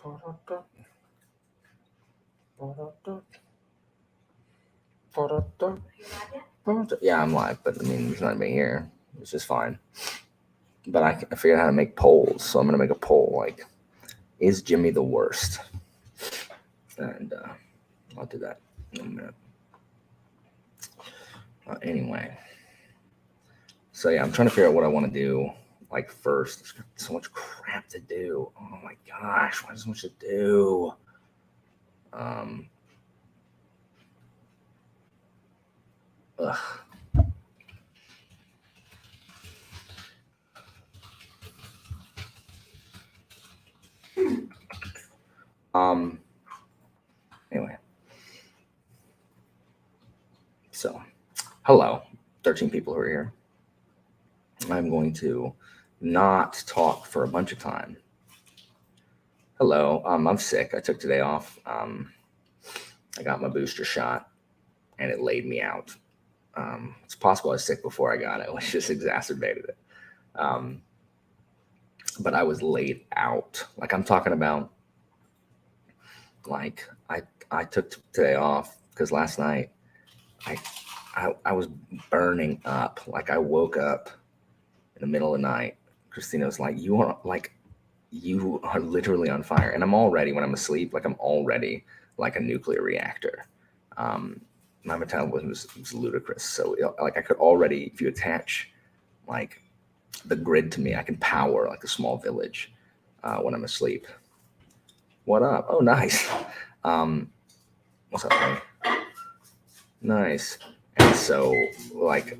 Ba-da-da, ba-da-da, ba-da-da, ba-da-da. Yeah, I'm live, but I mean, there's not anybody here. It's just fine. But I figured out how to make polls, so I'm gonna make a poll like, is Jimmy the worst? And I'll do that in a minute. Anyway, so yeah, I'm trying to figure out what I want to do like first. There's so much crap to do. Oh my gosh, why is so much to do? Um, ugh. Um. Anyway, so hello, 13 people who are here. I'm going to not talk for a bunch of time. Hello, I'm sick. I took today off. I got my booster shot, and it laid me out. It's possible I was sick before I got it, which just exacerbated it. Um, but I was laid out. Like I'm talking about, like I took today off because last night I, I was burning up. Like I woke up in the middle of the night. Christina was like, you are literally on fire. And I'm already, when I'm asleep, like I'm already like a nuclear reactor. Um, my metabolism was ludicrous. So like I could already, if you attach like the grid to me, I can power like a small village when I'm asleep. What up? Oh, nice. Um, what's up, man? Nice. And so like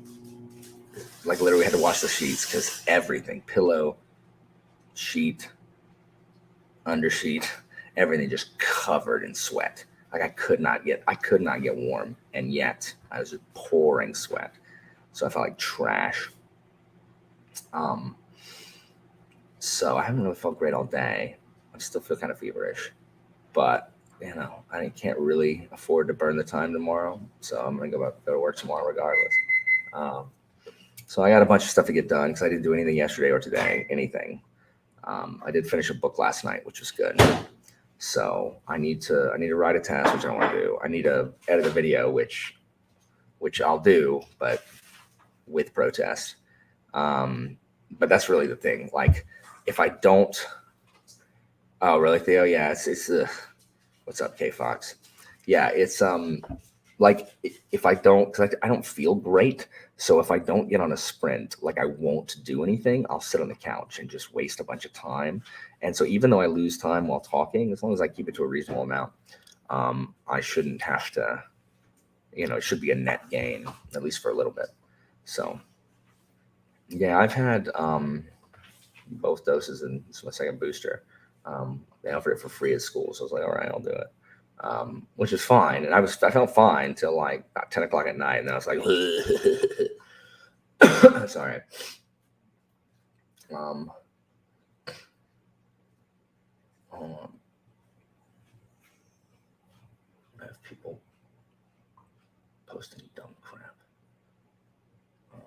literally had to wash the sheets because everything, pillow, sheet, undersheet, everything just covered in sweat. Like I could not get warm, and yet I was just pouring sweat. So I felt like trash. Um, so I haven't really felt great all day. I still feel kind of feverish, but I can't really afford to burn the time tomorrow. So I'm gonna go to work tomorrow regardless. Um, so I got a bunch of stuff to get done because I didn't do anything yesterday or today. Anything. I did finish a book last night, which was good. So I need to write a task, which I want to do. I need to edit a video, which I'll do, but with protest. Um, but that's really the thing. Like, if I don't, oh really, Theo? Yeah, it's what's up, K Fox? Yeah, it's like if I don't, because I don't feel great. So if I don't get on a sprint, like I won't do anything. I'll sit on the couch and just waste a bunch of time. And so even though I lose time while talking, as long as I keep it to a reasonable amount, I shouldn't have to. It should be a net gain at least for a little bit. So yeah, I've had both doses, and it's my second booster. They offered it for free at school, so I was like, all right, I'll do it. Which is fine, and I felt fine till like about 10 o'clock at night, and then I was like, sorry. Um, um, I have people posting dumb crap. Um,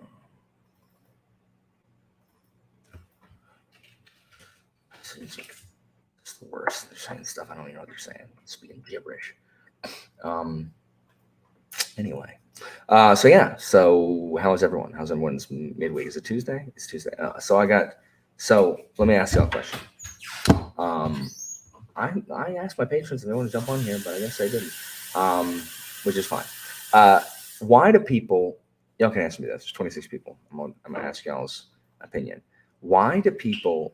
it's the worst. They're saying stuff I don't even know what they're saying. Speaking gibberish. Um, anyway, so yeah. So how is everyone? How's everyone's midweek? Is it Tuesday? It's Tuesday. So let me ask y'all a question. Um, I asked my patrons if they want to jump on here, but I guess they didn't. Which is fine. Uh, why do people? Y'all can answer me this. There's 26 people. I'm gonna ask y'all's opinion. Why do people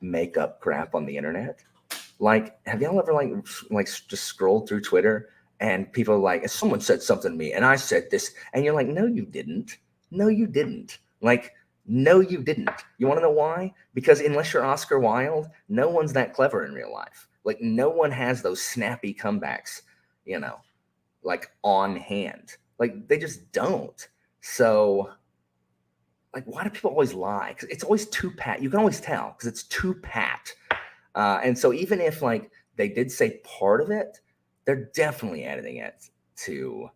make up crap on the internet? Like, have y'all ever like just scrolled through Twitter and people are like, someone said something to me and I said this, and you're like, no, you didn't. No, you didn't. Like, no, you didn't. You want to know why? Because unless you're Oscar Wilde, no one's that clever in real life. Like, no one has those snappy comebacks, you know, like on hand. Like, they just don't. So, like, why do people always lie? Because it's always too pat. You can always tell because it's too pat. And so even if like they did say part of it, they're definitely editing it to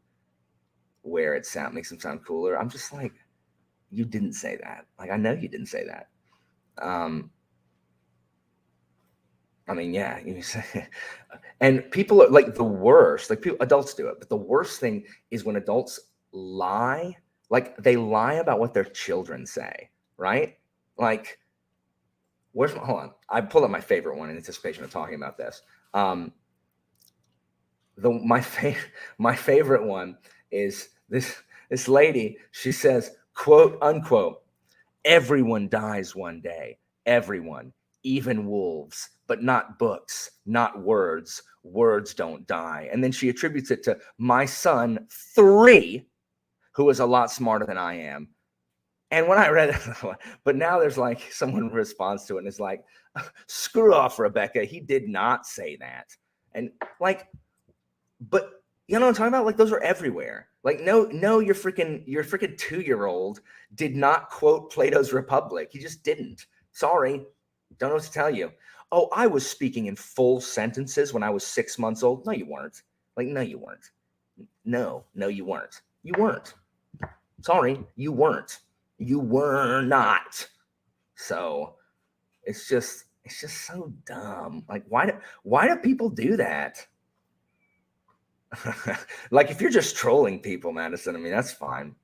where makes them sound cooler. I'm just like, you didn't say that. Like I know you didn't say that. Um, I mean, yeah, and people are like the worst. Like people, adults do it, but the worst thing is when adults lie. Like they lie about what their children say, right? Like, hold on. I pulled up my favorite one in anticipation of talking about this. Um, my favorite one is this lady. She says, "quote unquote." Everyone dies one day. Everyone, even wolves, but not books, not words. Words don't die. And then she attributes it to my son, 3, who is a lot smarter than I am. And when I read it, but now there's like someone responds to it and is like, screw off, Rebecca. He did not say that. And like, but you know what I'm talking about? Like those are everywhere. Like no, your freaking 2-year-old did not quote Plato's Republic. He just didn't. Sorry, don't know what to tell you. Oh, I was speaking in full sentences when I was 6 months old. No, you weren't. Like no, you weren't. No, you weren't. You weren't. Sorry, you weren't. You were not. So it's just so dumb. Like why do people do that? Like if you're just trolling people, Madison, I mean that's fine.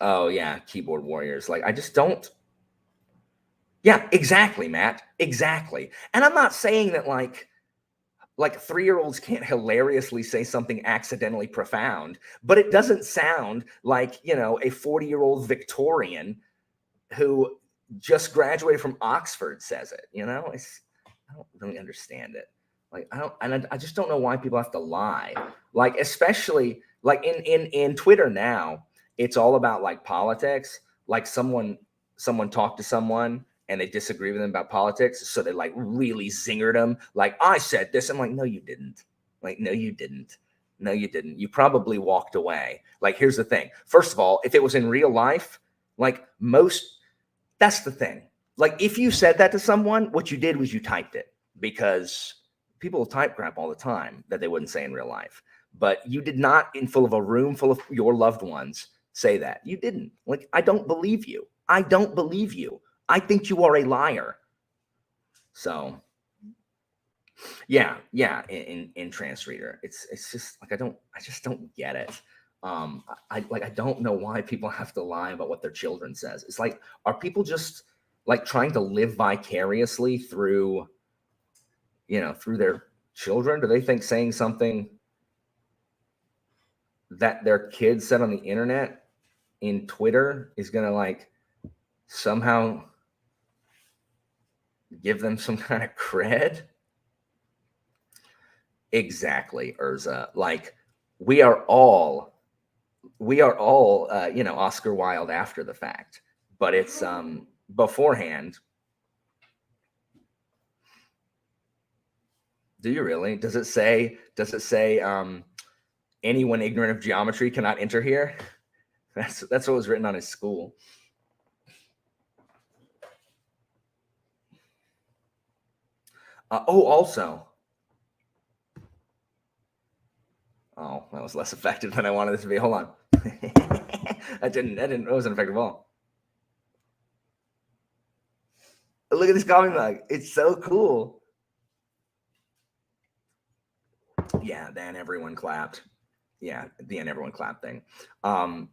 Oh yeah, keyboard warriors. Like I just don't. Yeah, exactly, Matt. Exactly. And I'm not saying that like 3-year-olds can't hilariously say something accidentally profound, but it doesn't sound like, a 40-year-old Victorian who just graduated from Oxford says it, I don't really understand it. Like I just don't know why people have to lie. Like especially like in Twitter now, it's all about like politics. Like someone talked to someone and they disagree with them about politics, so they like really zingered them. Like I said this. I'm like, no, you didn't. Like, no, you didn't. No, you didn't. You probably walked away. Like, here's the thing. First of all, if it was in real life, like that's the thing. Like, if you said that to someone, what you did was you typed it because people type crap all the time that they wouldn't say in real life. But you did not, in full of a room full of your loved ones, say that. You didn't. Like, I don't believe you. I don't believe you. I think you are a liar. So, yeah, in Transreader, it's just like I just don't get it. I don't know why people have to lie about what their children says. It's like, are people just like trying to live vicariously through through their children? Do they think saying something that their kids said on the internet in Twitter is gonna like somehow give them some kind of cred? Exactly, Urza. Like we are all Oscar Wilde after the fact, but it's beforehand. Do you really? Does it say anyone ignorant of geometry cannot enter here? That's what was written on his school. Also. Oh, that was less effective than I wanted this to be. Hold on. It wasn't effective at all. Look at this coffee mug. It's so cool. Yeah, then everyone clapped. Yeah, at the end, everyone clapped thing. I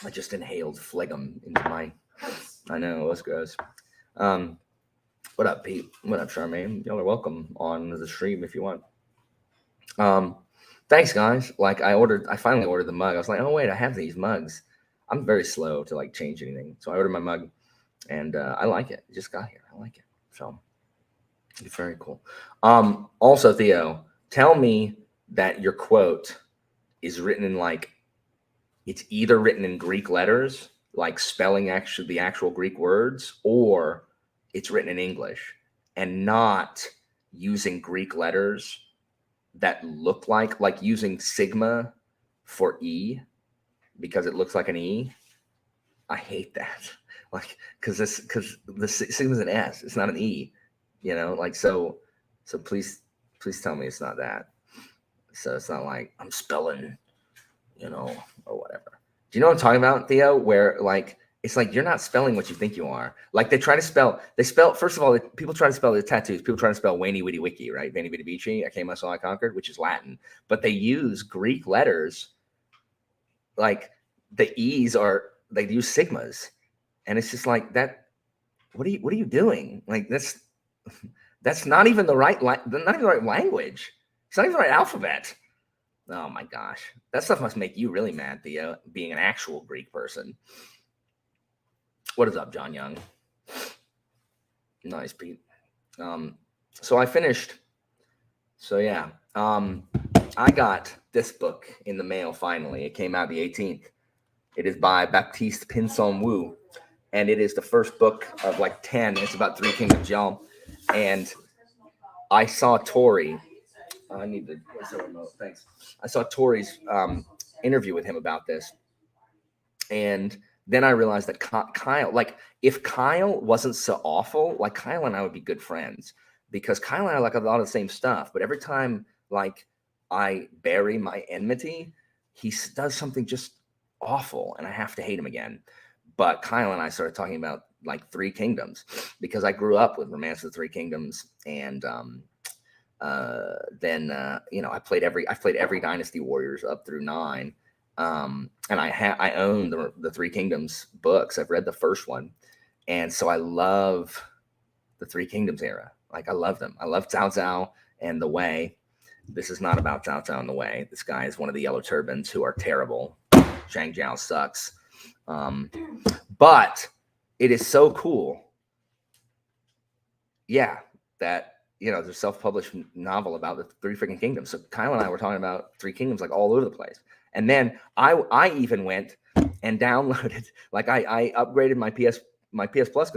just inhaled phlegm into my. I know, it was gross. What up, Pete? What up, Charmaine? Y'all are welcome on the stream if you want. Thanks, guys. Like I finally ordered the mug. I was like, oh wait, I have these mugs. I'm very slow to like change anything, so I ordered my mug, and I like it. It just got here. I like it. So it's very cool. Also, Theo, tell me that your quote is written in like it's either written in Greek letters, like spelling actually the actual Greek words, or it's written in English and not using Greek letters that look like using sigma for E because it looks like an E. I hate that. Like, because the sigma is an S, it's not an E. Like so please tell me it's not that. So it's not like I'm spelling or whatever. Do you know what I'm talking about, Theo? Where like it's like you're not spelling what you think you are. Like they spell first of all, people try to spell the tattoos. People try to spell Wayne Witty Wiki, right? Veni Vidi Vici, I came, I saw, I conquered, which is Latin, but they use Greek letters. Like the E's they use sigmas, and it's just like that. What are you doing? Like that's not even the right not even the right language. It's not even the right alphabet. Oh my gosh, that stuff must make you really mad, Theo, being an actual Greek person. What is up, John Young? Nice, Pete. So I finished. So yeah, I got this book in the mail finally. It came out the 18th. It is by Baptiste Pinson Wu, and it is the first book of like 10. It's about Three Kingdoms, y'all. And I saw Tori. I need to. Where's the remote? Thanks. I saw Tori's interview with him about this, and then I realized that Kyle, like, if Kyle wasn't so awful, like Kyle and I would be good friends, because Kyle and I like a lot of the same stuff. But every time, like, I bury my enmity, he does something just awful, and I have to hate him again. But Kyle and I started talking about like Three Kingdoms because I grew up with Romance of the Three Kingdoms, and then I played every Dynasty Warriors up through 9. And I own the Three Kingdoms books. I've read the first one, and so I love the Three Kingdoms era. Like, I love them. I love Cao Cao and the Wei. This is not about Cao Cao and the Wei. This guy is one of the Yellow Turbans who are terrible. Zhang Jiao sucks. But it is so cool. Yeah, that there's a self-published novel about the Three freaking Kingdoms. So Kyle and I were talking about Three Kingdoms like all over the place. And then I even went and downloaded, like I upgraded my PS Plus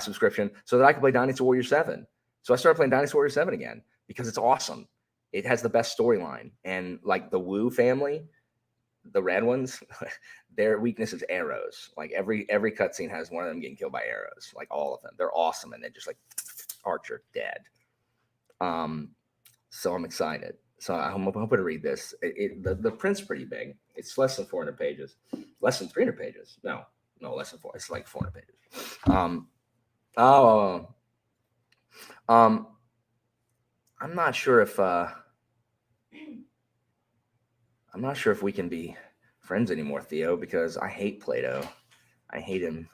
subscription so that I could play Dynasty Warrior 7. So I started playing Dynasty Warrior 7 again because it's awesome. It has the best storyline, and like the Wu family, the red ones, their weakness is arrows. Like every cutscene has one of them getting killed by arrows. Like all of them, they're awesome, and they're just like Archer dead. So I'm excited. So I'm hoping to read this. The print's pretty big. It's less than 400 pages, less than 300 pages. No, less than 4. It's like 400 pages. I'm not sure if we can be friends anymore, Theo, because I hate Plato. I hate him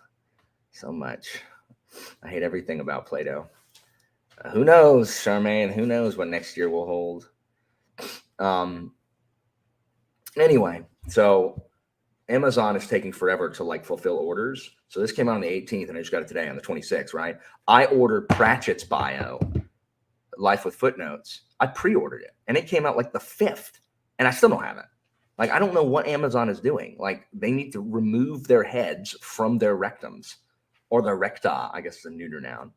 so much. I hate everything about Plato. Who knows, Charmaine? Who knows what next year will hold? Anyway, so Amazon is taking forever to like fulfill orders. So this came out on the 18th, and I just got it today on the 26th, right? I ordered Pratchett's bio, Life with Footnotes. I pre-ordered it, and it came out like the 5th, and I still don't have it. Like, I don't know what Amazon is doing. Like, they need to remove their heads from their rectums, or their recta, I guess is a neuter noun.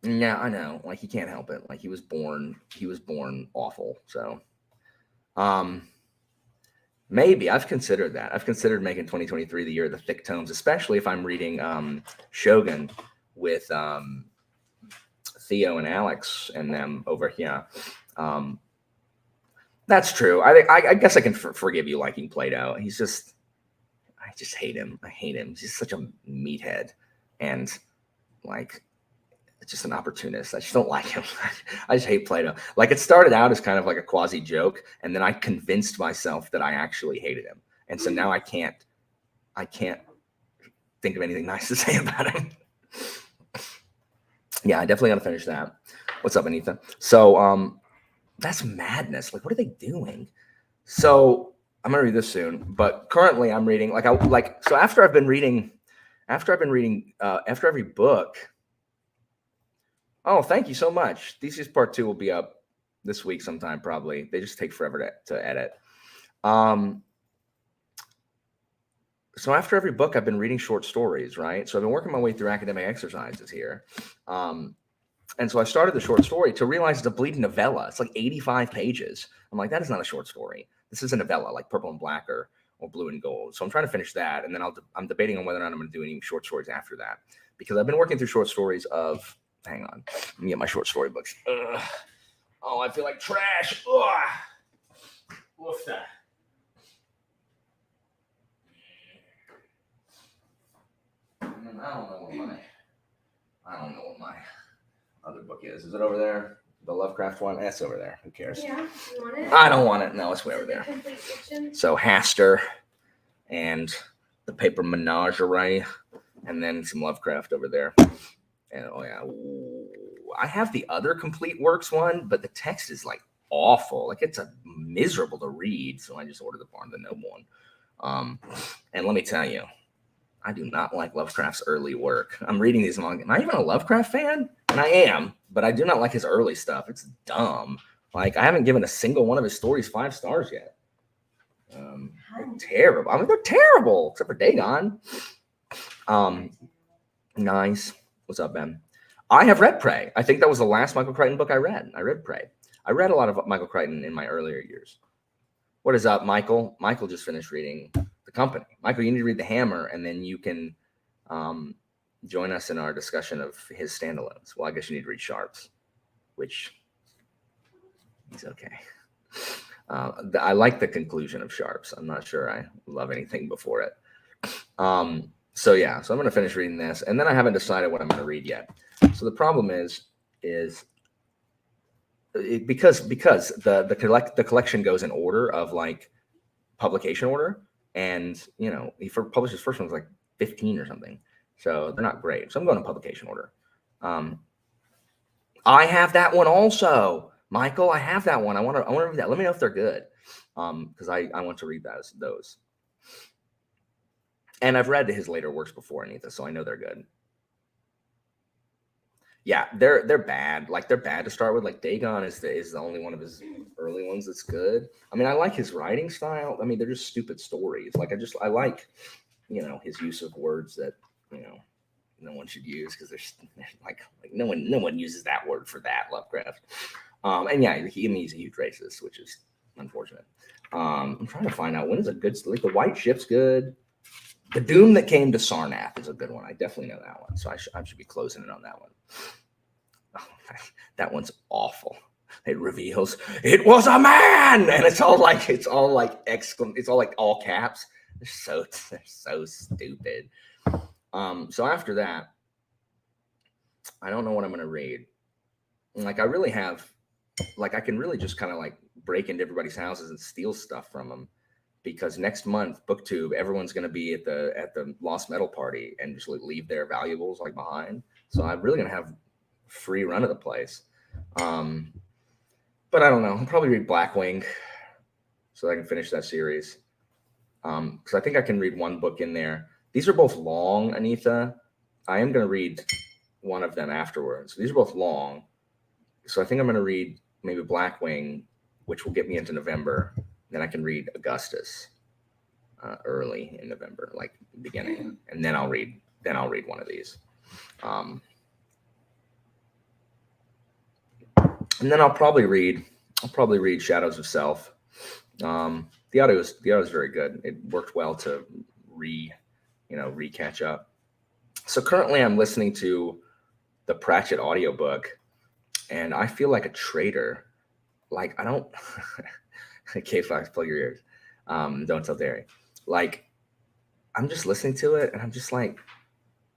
Yeah, I know. Like, he can't help it. Like, he was born awful. So, maybe I've considered that. I've considered making 2023 the year of the thick tomes, especially if I'm reading Shogun with Theo and Alex and them over here. That's true. I guess I can forgive you liking Plato. I just hate him. I hate him. He's such a meathead, and like, just an opportunist. I just don't like him. I just hate Plato. Like, it started out as kind of like a quasi joke, and then I convinced myself that I actually hated him, and so now I can't think of anything nice to say about him. Yeah, I definitely got to finish that. What's up, Anita? So that's madness. Like, what are they doing? So I'm gonna read this soon, but currently I'm reading so after I've been reading after every book. Oh, thank you so much. Thesis Part 2 will be up this week sometime, probably. They just take forever to edit. So after every book, I've been reading short stories, right? So I've been working my way through academic exercises here. And so I started the short story to realize it's a bleeding novella. It's like 85 pages. I'm like, that is not a short story. This is a novella, like Purple and Black or Blue and Gold. So I'm trying to finish that, and then I'm debating on whether or not I'm going to do any short stories after that, because I've been working through short stories of. Hang on, let me get my short story books. Oh, I feel like trash. Ugh. What's that? I don't know what my other book is. Is it over there? The Lovecraft one? That's over there. Who cares? Yeah, you want it? I don't want it. No, it's way over there. Complete fiction. So Haster and the Paper Menagerie, and then some Lovecraft over there. And oh yeah, I have the other Complete Works one, but the text is like awful. Like it's miserable to read. So I just ordered the Barnes and Noble one. And let me tell you, I do not like Lovecraft's early work. I'm reading these manga. Am I even a Lovecraft fan? And I am, but I do not like his early stuff. It's dumb. Like I haven't given a single one of his stories 5 stars yet. They're terrible. I mean, they're terrible, except for Dagon. Nice. What's up, Ben? I have read Prey. I think that was the last Michael Crichton book I read. I read Prey. I read a lot of Michael Crichton in my earlier years. What is up, Michael? Michael just finished reading The Company. Michael, you need to read The Hammer, and then you can join us in our discussion of his standalones. Well, I guess you need to read Sharps, which is okay. I like the conclusion of Sharps. I'm not sure I love anything before it. So I'm going to finish reading this, and then I haven't decided what I'm going to read yet. So the problem is because the collection goes in order of like publication order, and he published his first one was like 15 or something, so they're not great. So I'm going in publication order. I have that one also, Michael. I have that one. I want to read that. Let me know if they're good, because I want to read those. And I've read his later works before, Anita, so I know they're good. Yeah, they're bad. Like they're bad to start with. Like Dagon is the only one of his early ones that's good. I mean, I like his writing style. I mean, they're just stupid stories. Like I like, his use of words that no one should use, because there's like no one uses that word for that, Lovecraft. And yeah, he's a huge racist, which is unfortunate. I'm trying to find out when is a good, like the White Ship's good. The Doom That Came to Sarnath is a good one. I definitely know that one, so I should be closing it on that one. Oh, that one's awful. It reveals it was a man, and it's all like all caps. They're so stupid. So after that, I don't know what I'm gonna read. Like I really have, like I can really just kind of like break into everybody's houses and steal stuff from them. Because next month, BookTube, everyone's going to be at the Lost Metal party and just leave their valuables like behind. So I'm really going to have free run of the place. But I don't know. I'll probably read Blackwing so I can finish that series. Because I think I can read one book in there. These are both long, Anita. I am going to read one of them afterwards. These are both long. So I think I'm going to read maybe Blackwing, which will get me into November. Then I can read Augustus early in November, like beginning, and then I'll read one of these, and then I'll probably read Shadows of Self. The audio is very good. It worked well to catch up. So currently I'm listening to the Pratchett audiobook, and I feel like a traitor. Like I don't. K-Fox, plug your ears. Don't tell Derry. Like, I'm just listening to it, and I'm just like,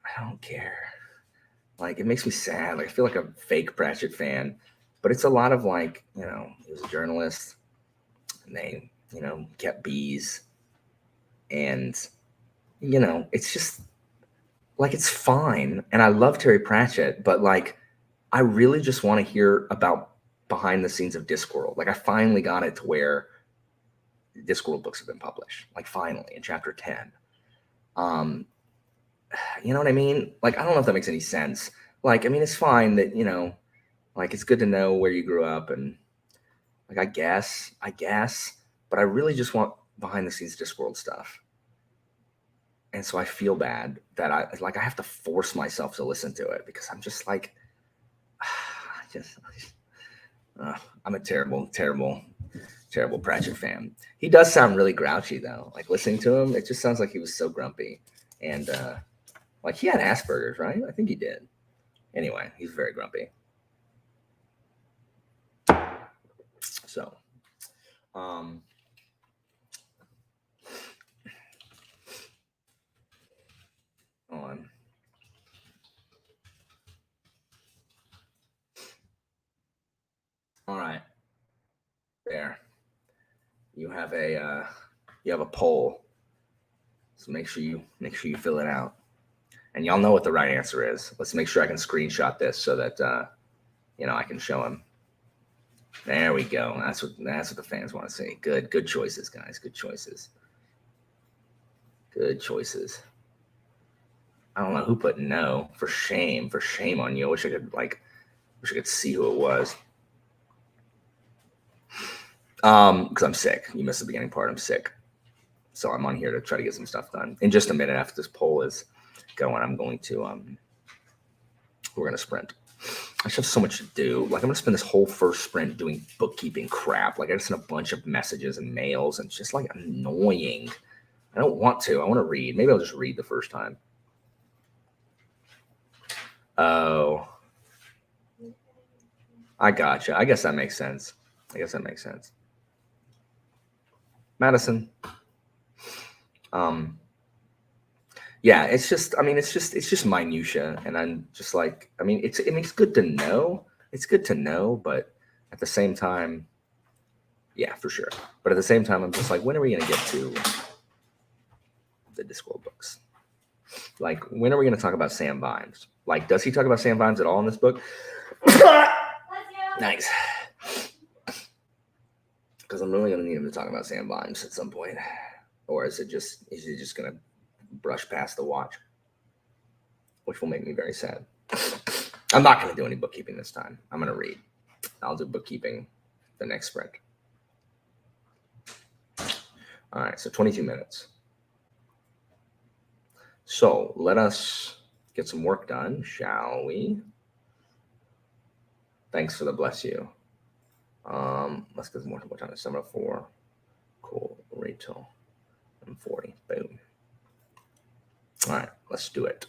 I don't care. Like, it makes me sad. Like, I feel like a fake Pratchett fan. But it's a lot of like, he was a journalist, and they, kept bees. And, it's just, like, it's fine. And I love Terry Pratchett, but, like, I really just want to hear about behind the scenes of Discworld. Like I finally got it to where Discworld books have been published. Like finally in chapter 10. You know what I mean? Like I don't know if that makes any sense. Like I mean it's fine that, like it's good to know where you grew up and like I guess, but I really just want behind the scenes Discworld stuff. And so I feel bad that I have to force myself to listen to it because I'm just like I'm a terrible Pratchett fan. He does sound really grouchy though. Like listening to him, it just sounds like he was so grumpy. And like he had Asperger's, right? I think he did. Anyway, he's very grumpy. So, um, on. All right, there. You have a poll. So make sure you fill it out. And y'all know what the right answer is. Let's make sure I can screenshot this so that I can show him. There we go. That's what the fans want to see. Good choices, guys. Good choices. Good choices. I don't know who put no. For shame. For shame on you. I wish I could see who it was. Because I'm sick. You missed the beginning part. I'm sick. So I'm on here to try to get some stuff done. In just a minute after this poll is going, I'm going to we're gonna sprint. I just have so much to do. Like I'm gonna spend this whole first sprint doing bookkeeping crap. Like I just sent a bunch of messages and mails and it's just like annoying. I don't want to. I want to read. Maybe I'll just read the first time. Oh, I gotcha. I guess that makes sense. Madison. Yeah, it's just minutia, and I'm just like, it's good to know. It's good to know, but at the same time, yeah, for sure. But at the same time, I'm just like, when are we gonna get to the Discworld books? Like, when are we gonna talk about Sam Vimes? Like, does he talk about Sam Vimes at all in this book? Nice. Because I'm really gonna need him to talk about Sam Vimes at some point, or is he just gonna brush past the watch, which will make me very sad. I'm not gonna do any bookkeeping this time. I'm gonna read. I'll do bookkeeping the next sprint. All right, so 22 minutes. So let us get some work done, shall we? Thanks for the bless you. Let's get some more time. 704. Cool. Rachel. I'm 40. Boom. All right, let's do it.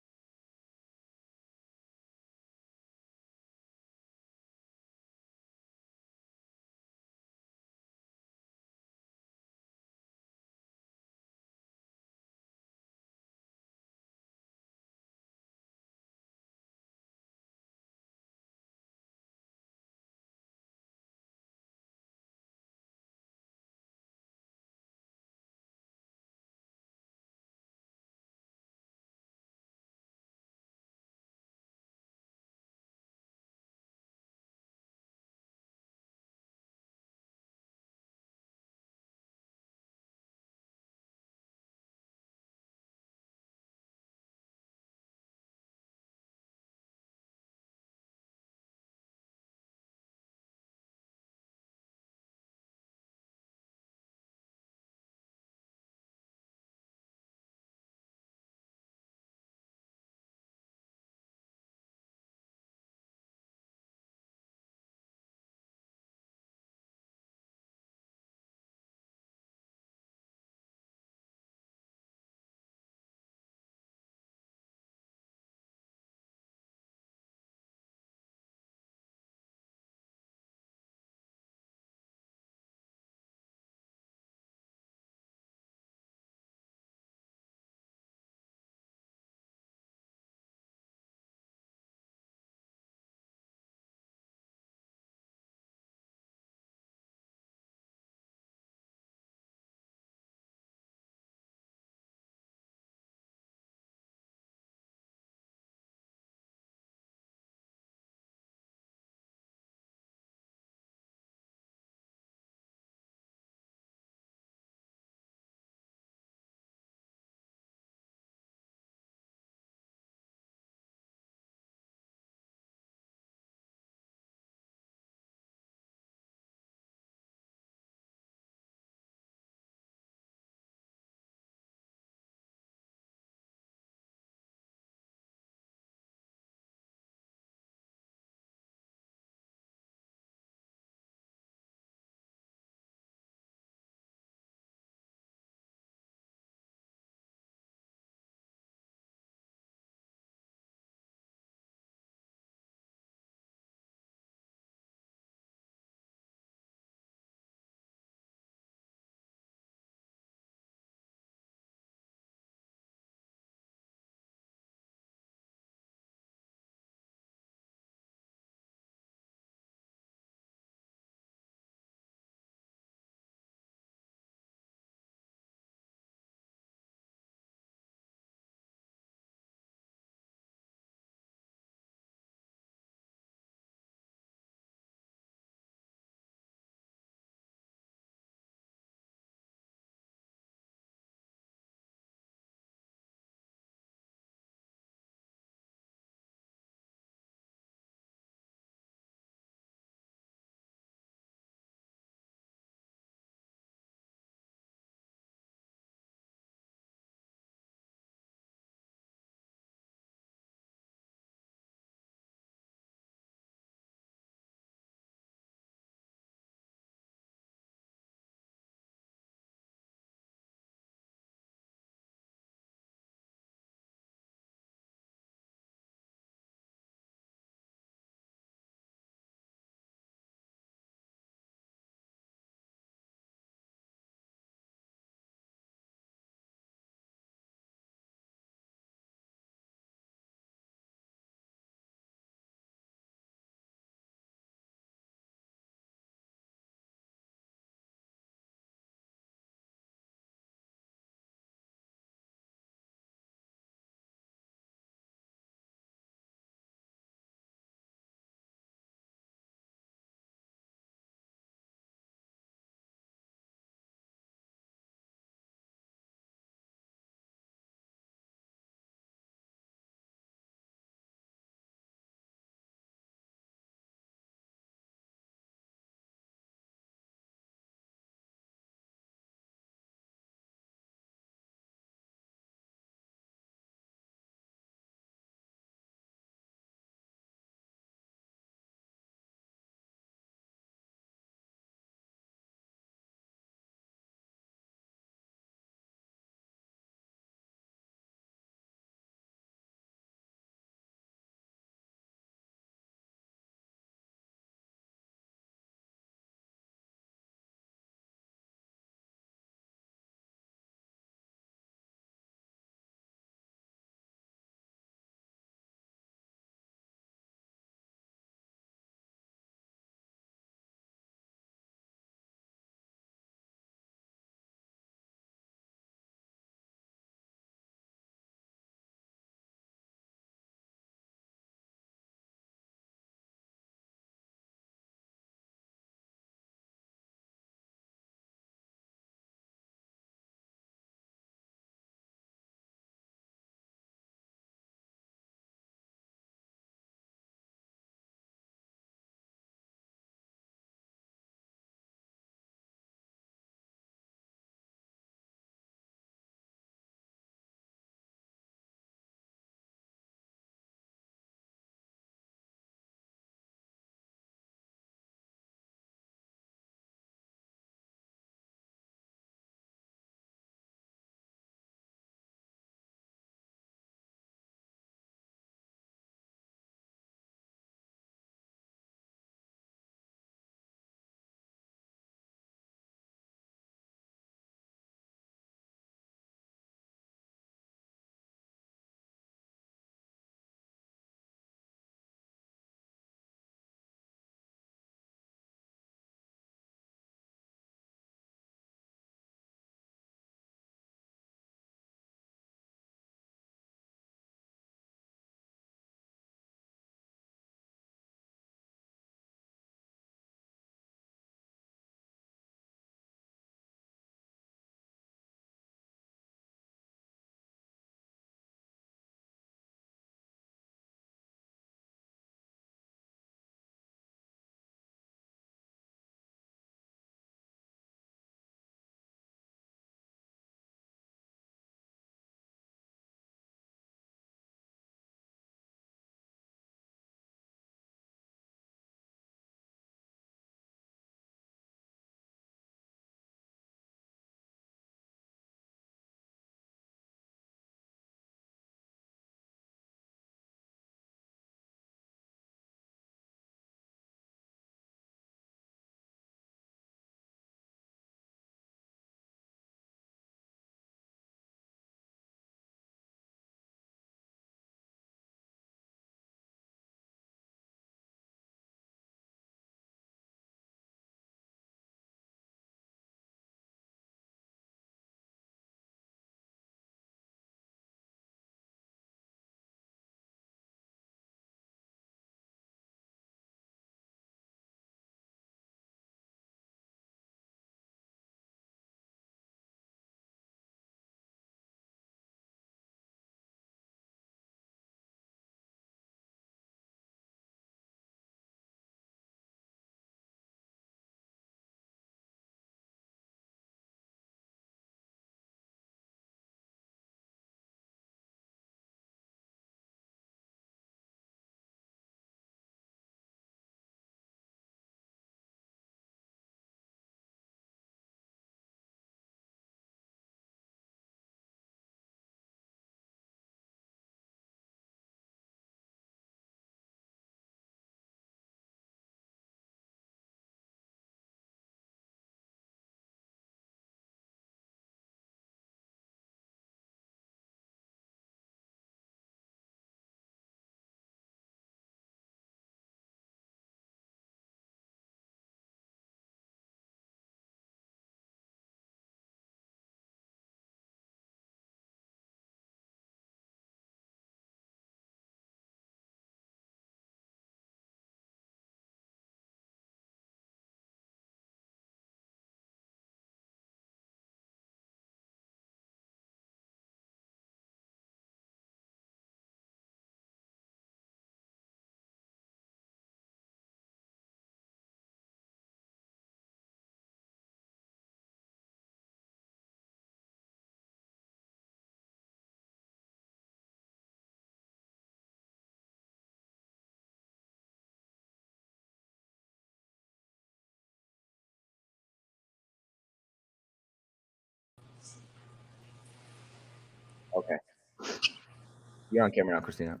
You're on camera now, Christina.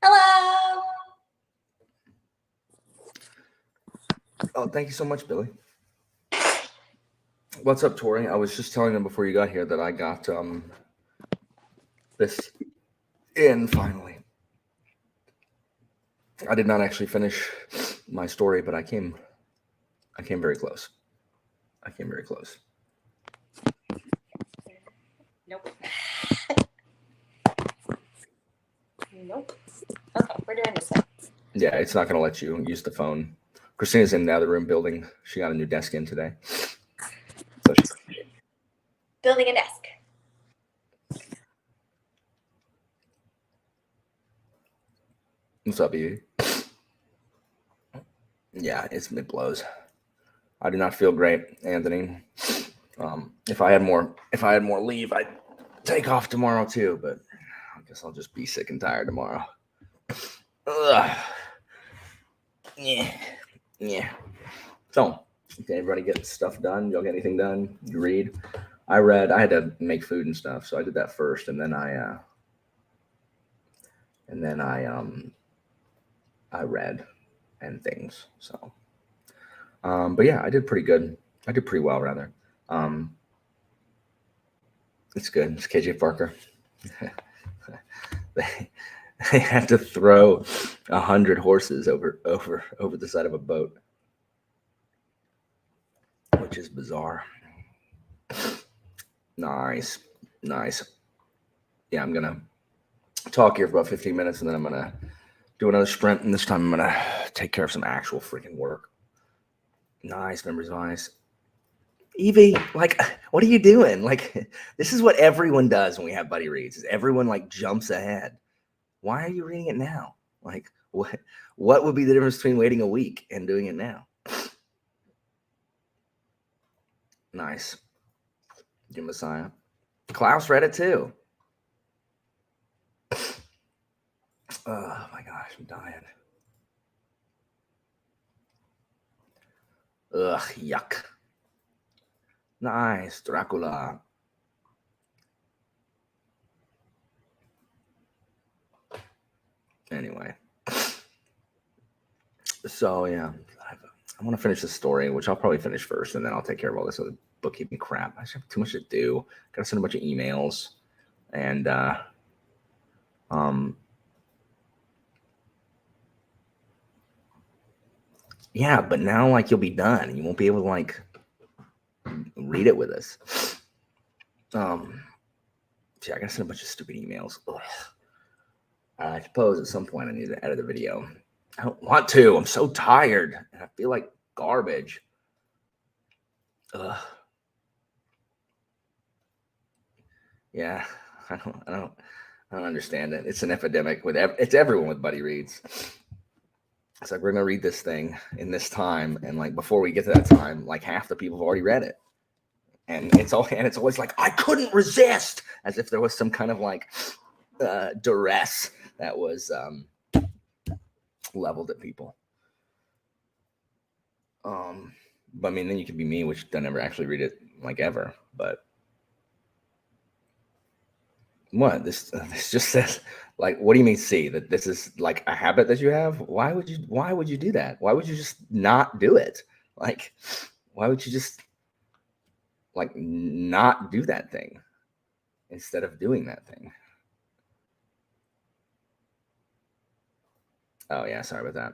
Hello. Oh, thank you so much, Billy. What's up, Tori? I was just telling them before you got here that I got this in finally. I did not actually finish my story, but I came very close. I came very close. Nope. Nope. Okay, we're doing this one. Yeah, it's not going to let you use the phone. Christina's in the other room building. She got a new desk in today. So she's Building a desk. What's up, you? Yeah, it blows. I do not feel great, Anthony. If I had more leave, I'd take off tomorrow too. But I guess I'll just be sick and tired tomorrow. Ugh. Yeah. So, did everybody get stuff done? Y'all get anything done? You read? I read. I had to make food and stuff, so I did that first, and then I read and things. So, but yeah, I did pretty good. I did pretty well, rather. It's good. It's KJ Parker. They had to throw 100 horses over the side of a boat, which is bizarre. Nice. Yeah, I'm gonna talk here for about 15 minutes, and then I'm gonna do another sprint, and this time I'm gonna take care of some actual freaking work. Nice, members of Ice. Evie, like, what are you doing? Like, this is what everyone does when we have buddy reads. Is everyone like jumps ahead? Why are you reading it now? Like, what would be the difference between waiting a week and doing it now? Nice. Jim Messiah. Klaus read it too. Oh my gosh, I'm dying. Ugh, yuck. Nice, Dracula. Anyway. So, yeah. I want to finish the story, which I'll probably finish first, and then I'll take care of all this other bookkeeping crap. I just have too much to do. Gotta send a bunch of emails. And, yeah, but now, like, you'll be done, and you won't be able to, like, read it with us. See, I gotta send a bunch of stupid emails. Ugh. I suppose at some point I need to edit a video. I don't want to. I'm so tired, and I feel like garbage. Ugh. Yeah, I don't understand it. It's an epidemic with it's everyone with buddy reads. It's like we're gonna read this thing in this time, and like before we get to that time, like half the people have already read it, and it's always like I couldn't resist, as if there was some kind of like duress that was leveled at people. But I mean, then you could be me, which I never actually read it like ever. But what this just says, like, what do you mean? See that this is like a habit that you have? Why would you do that? Why would you just not do it? Like, why would you just like not do that thing instead of doing that thing? Oh yeah, sorry about that.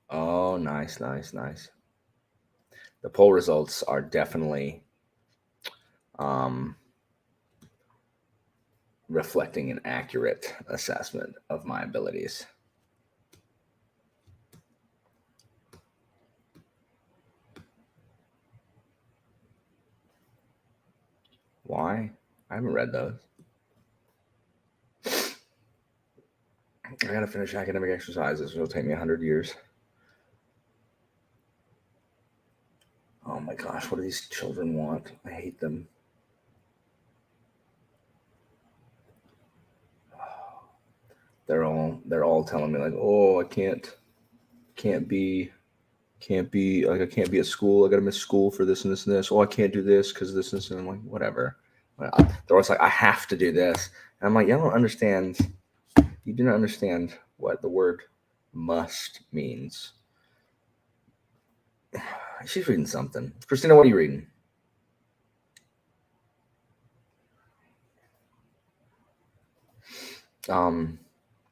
Oh, nice. The poll results are definitely reflecting an accurate assessment of my abilities. Why? I haven't read those. I gotta finish academic exercises. It'll take me 100 years. Oh my gosh, what do these children want? I hate them. They're all telling me like, oh, I can't be like I can't be at school. I gotta miss school for this and this and this. Oh, I can't do this because this and this. And I'm like, whatever. They're always like, I have to do this. And I'm like, you don't understand. You do not understand what the word must means. She's reading something. Christina, what are you reading?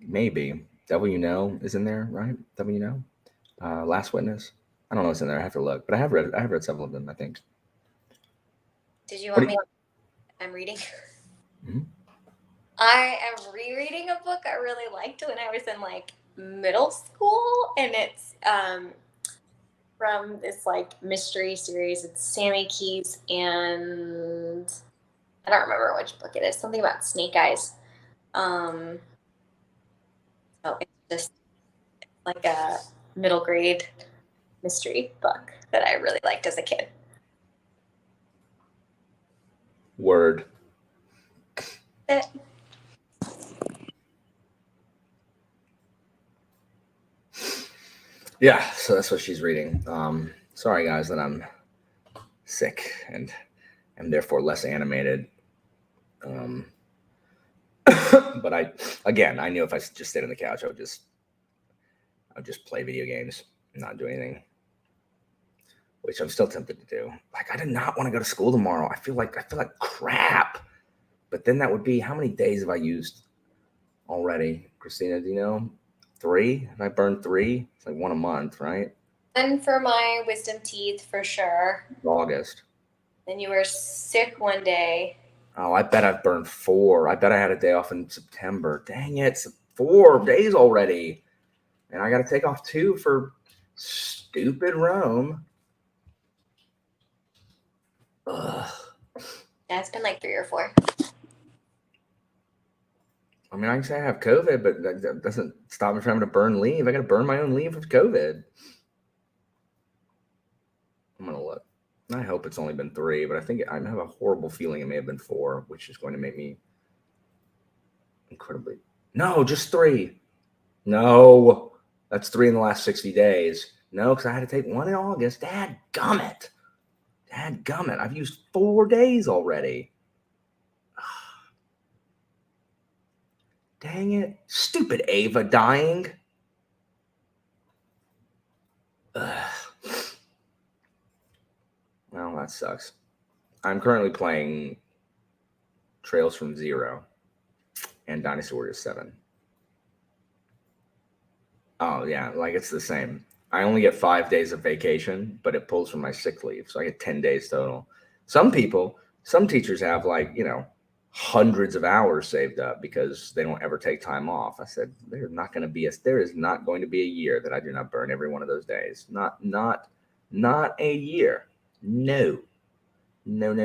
Maybe Devil You Know is in there, right? Devil You Know, Last Witness. I don't know what's in there. I have to look, but I have read several of them. I think. Did you want me? I'm reading. Mm-hmm. I am rereading a book I really liked when I was in like middle school, and it's from this like mystery series. It's Sammy Keys, and I don't remember which book it is. Something about snake eyes. So it's just like a middle grade mystery book that I really liked as a kid. Word. Yeah, so that's what she's reading. Sorry guys that I'm sick and am therefore less animated. But I knew if I just stayed on the couch, I'd just play video games and not do anything, which I'm still tempted to do. Like, I did not want to go to school tomorrow. I feel like crap. But then that would be, how many days have I used already? Christina, do you know? 3? Have I burned 3? It's like 1 a month, right? And for my wisdom teeth, for sure. August. Then you were sick one day. Oh, I bet I've burned 4. I bet I had a day off in September. Dang it, it's 4 days already. And I got to take off 2 for stupid Rome. Ugh. Yeah, it's been like 3 or 4. I mean, I can say I have COVID, but that doesn't stop me from having to burn leave. I got to burn my own leave with COVID. I'm going to look. I hope it's only been 3, but I think I have a horrible feeling it may have been 4, which is going to make me incredibly. No, just 3. No, that's 3 in the last 60 days. No, because I had to take 1 in August. Dad gummit. I've used 4 days already. Dang it. Stupid Ava dying. Ugh. Well, that sucks. I'm currently playing Trails from Zero and Dynasty Warriors 7. Oh, yeah, like it's the same. I only get 5 days of vacation, but it pulls from my sick leave. So I get 10 days total. Some teachers have hundreds of hours saved up because they don't ever take time off. I said, there is not going to be a year that I do not burn every one of those days. Not a year. No. Not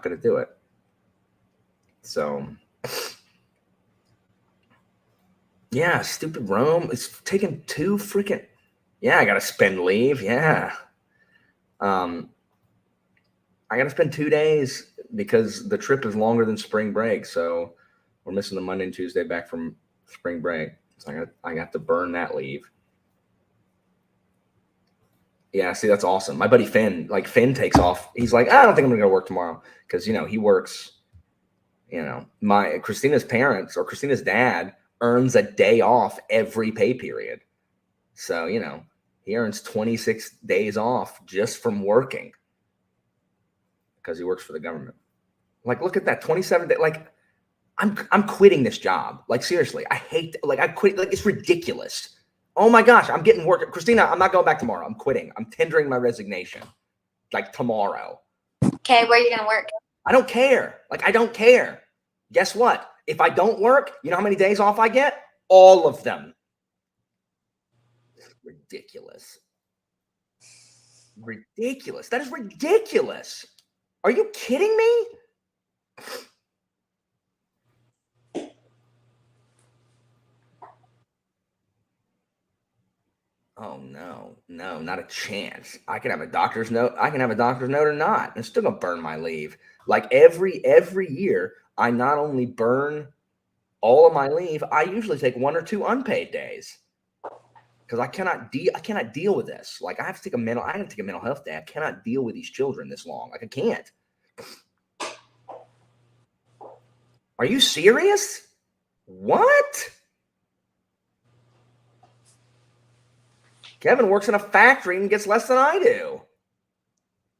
going to do it. So, yeah, stupid Rome. It's taking 2 freaking. Yeah, I got to spend leave. Yeah. I got to spend 2 days because the trip is longer than spring break. So we're missing the Monday and Tuesday back from spring break. So I got to burn that leave. Yeah, see, that's awesome. My buddy Finn takes off. He's like, I don't think I'm going to go work tomorrow because, he works, my Christina's parents or Christina's dad earns a day off every pay period. So, he earns 26 days off just from working because he works for the government. Like, look at that, 27 days. Like, I'm quitting this job. Like, seriously, I hate, I quit. Like, it's ridiculous. Oh my gosh, I'm getting work. Christina, I'm not going back tomorrow. I'm quitting. I'm tendering my resignation. Like, tomorrow. Okay, where are you going to work? I don't care. I don't care. Guess what? If I don't work, you know how many days off I get? All of them. Ridiculous. That is ridiculous. Are you kidding me? Oh no, not a chance. I can have a doctor's note. Or not. I'm still gonna burn my leave. Like every year, I not only burn all of my leave, I usually take 1 or 2 unpaid days because I cannot deal with this. Like I have to take a mental health day. I cannot deal with these children this long. Like I can't. Are you serious? What? Kevin works in a factory and gets less than I do.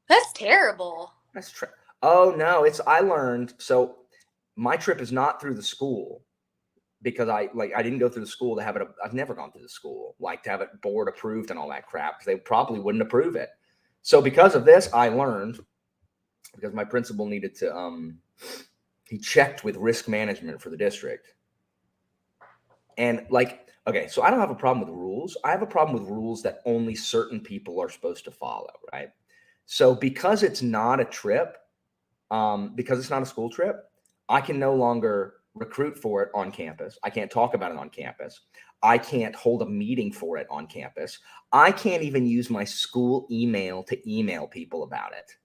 That's terrible. That's true. Oh no, I learned. So my trip is not through the school because I didn't go through the school to have it. I've never gone through the school, like to have it board approved and all that crap, because they probably wouldn't approve it. So because of this, I learned, because my principal needed to, he checked with risk management for the district. And okay, so I don't have a problem with rules. I have a problem with rules that only certain people are supposed to follow, right? So because it's not a trip, because it's not a school trip, I can no longer recruit for it on campus. I can't talk about it on campus. I can't hold a meeting for it on campus. I can't even use my school email to email people about it,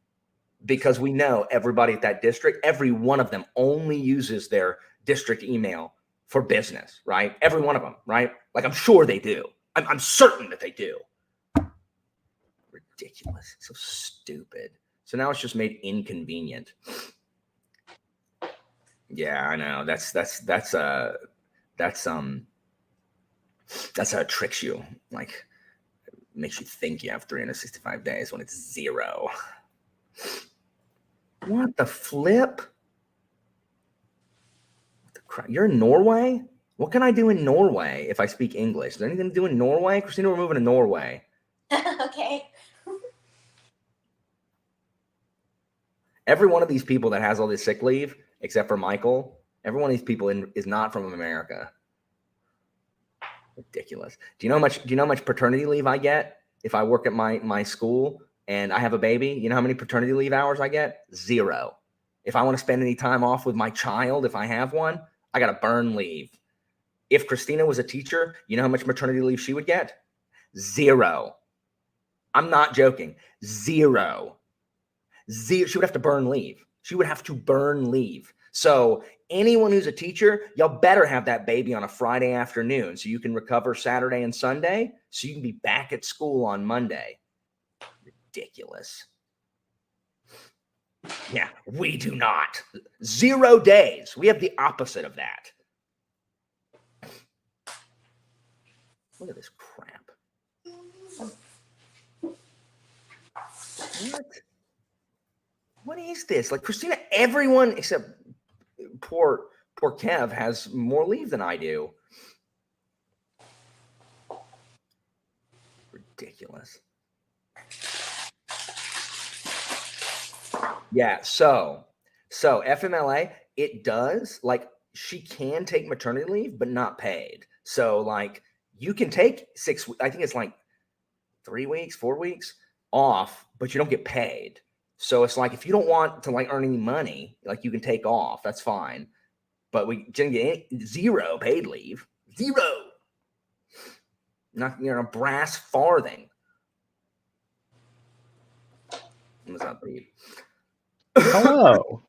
because we know everybody at that district, every one of them only uses their district email for business, right? Every one of them, right? Like, I'm sure they do. I'm certain that they do. Ridiculous. So stupid. So now it's just made inconvenient. Yeah, I know. That's how it tricks you. Like, makes you think you have 365 days when it's 0. What the flip? What the crap? You're in Norway? What can I do in Norway if I speak English? Is there anything to do in Norway? Christina, we're moving to Norway. Okay. Every one of these people that has all this sick leave, except for Michael, every one of these people is not from America. Ridiculous. Do you know how much paternity leave I get if I work at my school and I have a baby? You know how many paternity leave hours I get? 0. If I want to spend any time off with my child, if I have one, I got to burn leave. If Christina was a teacher, you know how much maternity leave she would get? 0. I'm not joking. 0. She would have to burn leave. She would have to burn leave. So anyone who's a teacher, y'all better have that baby on a Friday afternoon so you can recover Saturday and Sunday so you can be back at school on Monday. Ridiculous. Yeah, we do not. 0 days. We have the opposite of that. Look at this crap. What is this? Like, Christina, everyone except poor Kev has more leave than I do. Ridiculous. Yeah, so FMLA, it does, like, she can take maternity leave, but not paid. So, like, you can take 6, I think it's like 3 weeks, 4 weeks off, but you don't get paid. So it's like, if you don't want to like earn any money, like, you can take off, that's fine. But we didn't get 0 paid leave. 0. Not, a brass farthing. What's up, Pete? Hello.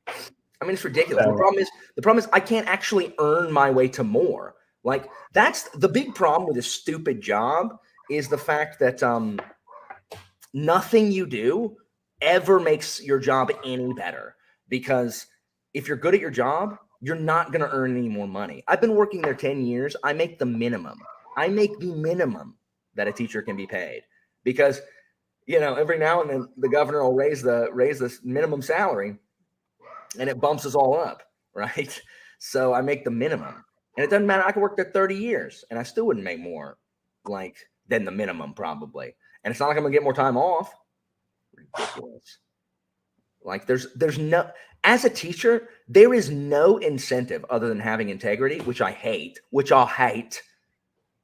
I mean, it's ridiculous. The problem is I can't actually earn my way to more. Like, that's the big problem with this stupid job, is the fact that nothing you do ever makes your job any better. Because if you're good at your job, you're not going to earn any more money. I've been working there 10 years. I make the minimum. I make the minimum that a teacher can be paid, because every now and then the governor will raise the minimum salary, and it bumps us all up, right? So I make the minimum, and it doesn't matter. I could work there 30 years, and I still wouldn't make more, than the minimum probably. And it's not like I'm gonna get more time off. Ridiculous. Like, there's no, as a teacher, there is no incentive other than having integrity, which I'll hate,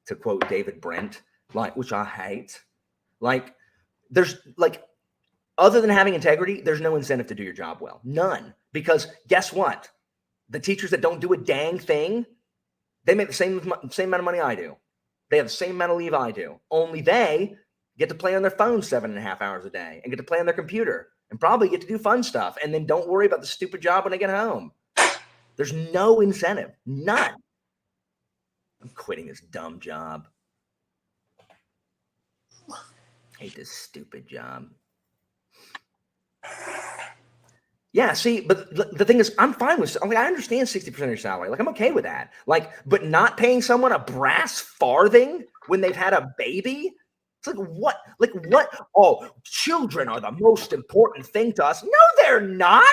to quote David Brent, which I hate. There's other than having integrity, there's no incentive to do your job well. None. Because guess what? The teachers that don't do a dang thing, they make the same amount of money I do. They have the same amount of leave I do. Only they get to play on their phone 7.5 hours a day and get to play on their computer and probably get to do fun stuff, and then don't worry about the stupid job when they get home. There's no incentive. None. I'm quitting this dumb job. Hate this stupid job. Yeah, see, but the thing is, I'm fine with. I mean, I understand 60% of your salary. Like, I'm okay with that. Like, but not paying someone a brass farthing when they've had a baby. It's like what? Like what? Oh, children are the most important thing to us. No, they're not.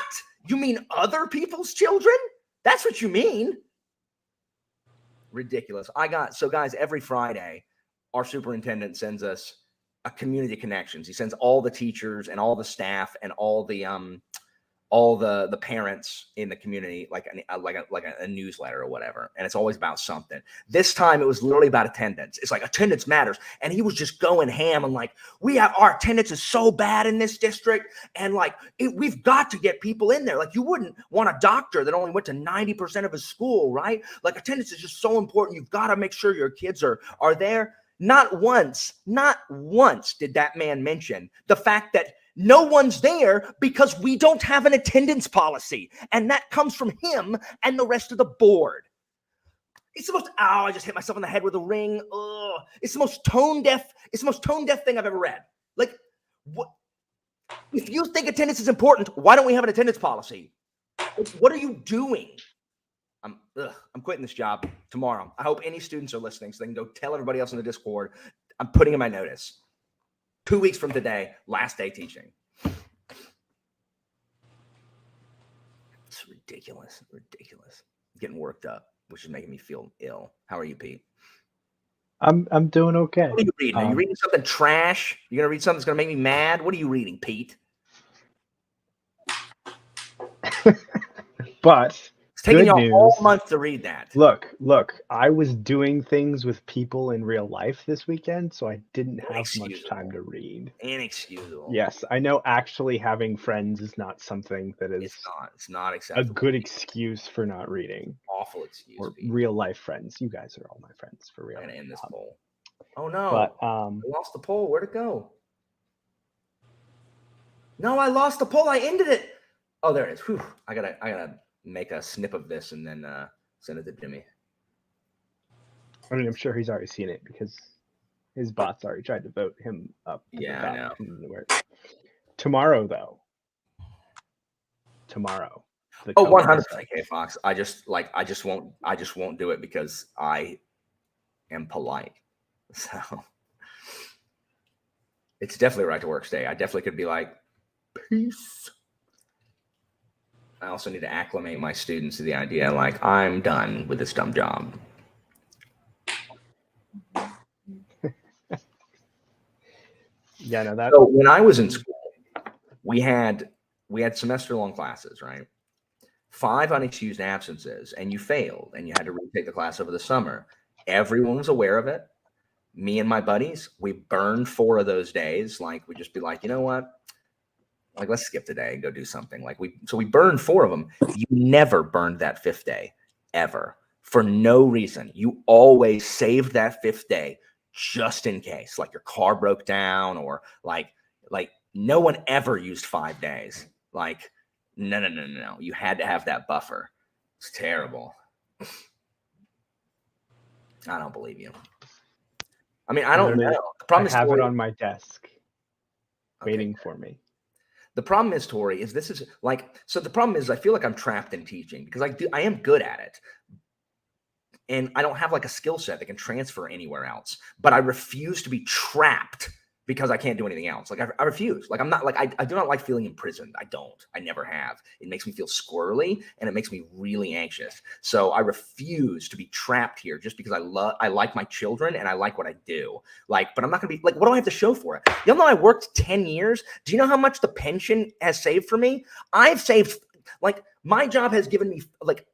You mean other people's children? That's what you mean. Ridiculous. So guys, every Friday, our superintendent sends us a community connections. He sends all the teachers and all the staff and all the parents in the community like a newsletter or whatever, and it's always about something. This time it was literally about attendance. It's like attendance matters, and he was just going ham and like, our attendance is so bad in this district, and like we've got to get people in there. Like, you wouldn't want a doctor that only went to 90% of his school, right? Like, attendance is just so important. You've got to make sure your kids are there. Not once did that man mention the fact that no one's there because we don't have an attendance policy. And that comes from him and the rest of the board. It's the most, I just hit myself in the head with a ring. Ugh. It's the most tone deaf thing I've ever read. Like, what? If you think attendance is important, why don't we have an attendance policy? What are you doing? I'm quitting this job tomorrow. I hope any students are listening so they can go tell everybody else in the Discord. I'm putting in my notice. 2 weeks from today, last day teaching. It's ridiculous. Getting worked up, which is making me feel ill. How are you, Pete? I'm doing okay. What are you reading? Are you reading something trash? You're gonna read something that's gonna make me mad? What are you reading, Pete? But it's taking you you all month to read that. Look, I was doing things with people in real life this weekend, so I didn't have much time to read. Inexcusable. Yes, I know actually having friends is not something that is it's not acceptable. a good excuse for not reading. Awful excuse. Or real life friends. You guys are all my friends for real. I'm gonna end this poll. Oh no. But I lost the poll. Where'd it go? No, I lost the poll. I ended it. Oh, there it is. Whew. I gotta make a snip of this and then send it to Jimmy. I mean, I'm sure he's already seen it because his bots already tried to vote him up. Yeah, I know. Tomorrow, though. Tomorrow. Oh, 100%, K-Fox. I just won't do it because I am polite. So it's definitely a right to work day. I definitely could be like, peace. I also need to acclimate my students to the idea, like, I'm done with this dumb job. Yeah, no, that. So when I was in school, we had semester-long classes, right? 5 unexcused absences, and you failed, and you had to retake the class over the summer. Everyone was aware of it. Me and my buddies, we burned 4 of those days. Like, we'd just be like, you know what? Like, let's skip today and go do something. Like, we burned 4 of them. You never burned that 5th day, ever, for no reason. You always saved that 5th day just in case, like your car broke down, or like no one ever used 5 days. Like, no. You had to have that buffer. It's terrible. I don't believe you. I mean, I don't know. The problem I have it on my desk, waiting for me. The problem is, Tori, the problem is I feel like I'm trapped in teaching because I am good at it. And I don't have like a skill set that can transfer anywhere else, but I refuse to be trapped because I can't do anything else. Like, I refuse. Like, I'm not like, I do not like feeling imprisoned. I never have. It makes me feel squirrely and it makes me really anxious. So I refuse to be trapped here just because I like my children and I like what I do. Like, but I'm not going to be like, what do I have to show for it? Y'all know I worked 10 years. Do you know how much the pension has saved for me? I've saved, like, my job has given me, like,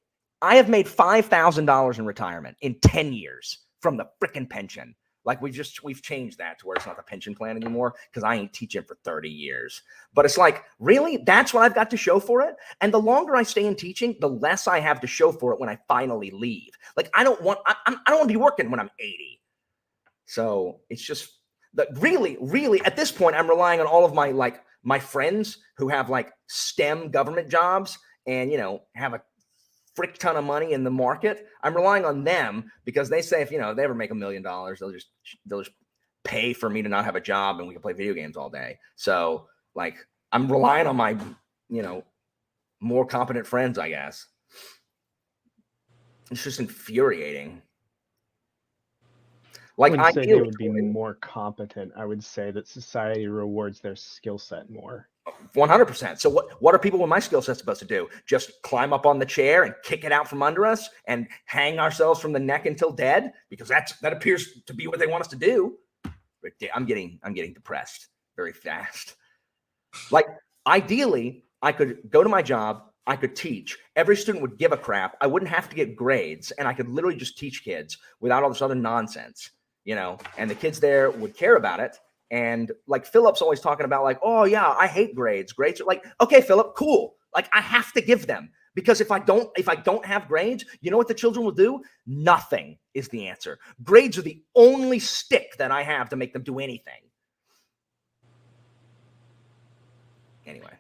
I have made $5,000 in retirement in 10 years from the freaking pension. Like, we've changed that to where it's not the pension plan anymore because I ain't teaching for 30 years. But it's like, really? That's what I've got to show for it? And the longer I stay in teaching, the less I have to show for it when I finally leave. Like, I don't want to be working when I'm 80. So it's just that really at this point, I'm relying on all of my friends who have like STEM government jobs and, have a frick ton of money in the market. I'm relying on them because they say if they ever make $1 million, they'll just pay for me to not have a job and we can play video games all day. So like, I'm relying on my more competent friends, I guess. It's just infuriating. Like, I wouldn't say they ideally, would be more competent. I would say that society rewards their skill set more. 100%. So what are people with my skill set supposed to do? Just climb up on the chair and kick it out from under us and hang ourselves from the neck until dead? Because that appears to be what they want us to do. I'm getting depressed very fast. Like, ideally, I could go to my job, I could teach. Every student would give a crap. I wouldn't have to get grades, and I could literally just teach kids without all this other nonsense, and the kids there would care about it. And like Philip's always talking about like, oh yeah, I hate grades. Grades are like, okay, Philip, cool. Like, I have to give them, because if I don't have grades, you know what the children will do? Nothing is the answer. Grades are the only stick that I have to make them do anything. Anyway.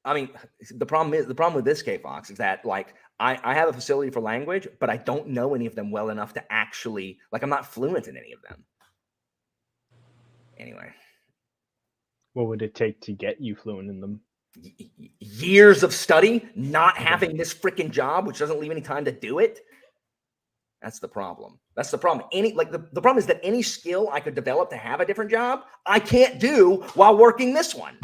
I mean, the problem with this, K-Fox, is that like I have a facility for language, but I don't know any of them well enough to actually, like, I'm not fluent in any of them. Anyway. What would it take to get you fluent in them? Years of study, not having this freaking job, which doesn't leave any time to do it. That's the problem. That's the problem. The problem is that any skill I could develop to have a different job, I can't do while working this one.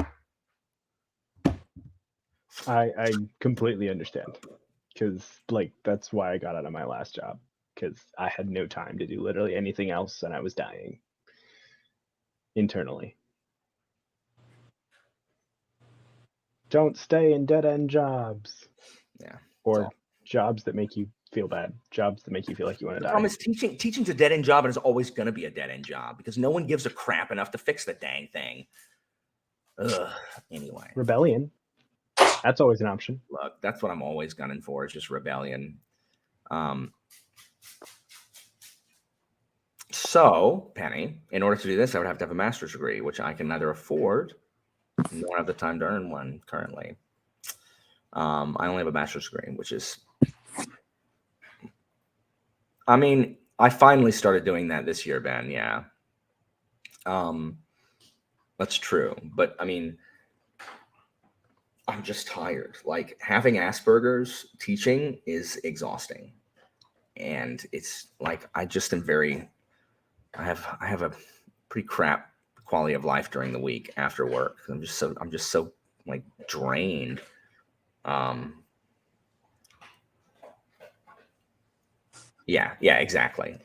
I completely understand, because like that's why I got out of my last job, because I had no time to do literally anything else, and I was dying internally. Don't stay in dead-end jobs. Yeah. Or jobs that make you feel bad. Jobs that make you feel like you want to die. The problem is teaching's a dead-end job, and it's always going to be a dead-end job because no one gives a crap enough to fix the dang thing. Ugh. Anyway. Rebellion. That's always an option. Look, that's what I'm always gunning for, is just rebellion. So, Penny, in order to do this, I would have to have a master's degree, which I can neither afford nor have the time to earn one currently. I only have a master's degree, which is, I mean, I finally started doing that this year, Ben. Yeah. That's true. But I mean, I'm just tired. Like, having Asperger's teaching is exhausting. And it's like, I just am I have a pretty crap quality of life during the week after work. I'm just so like drained. Yeah, exactly.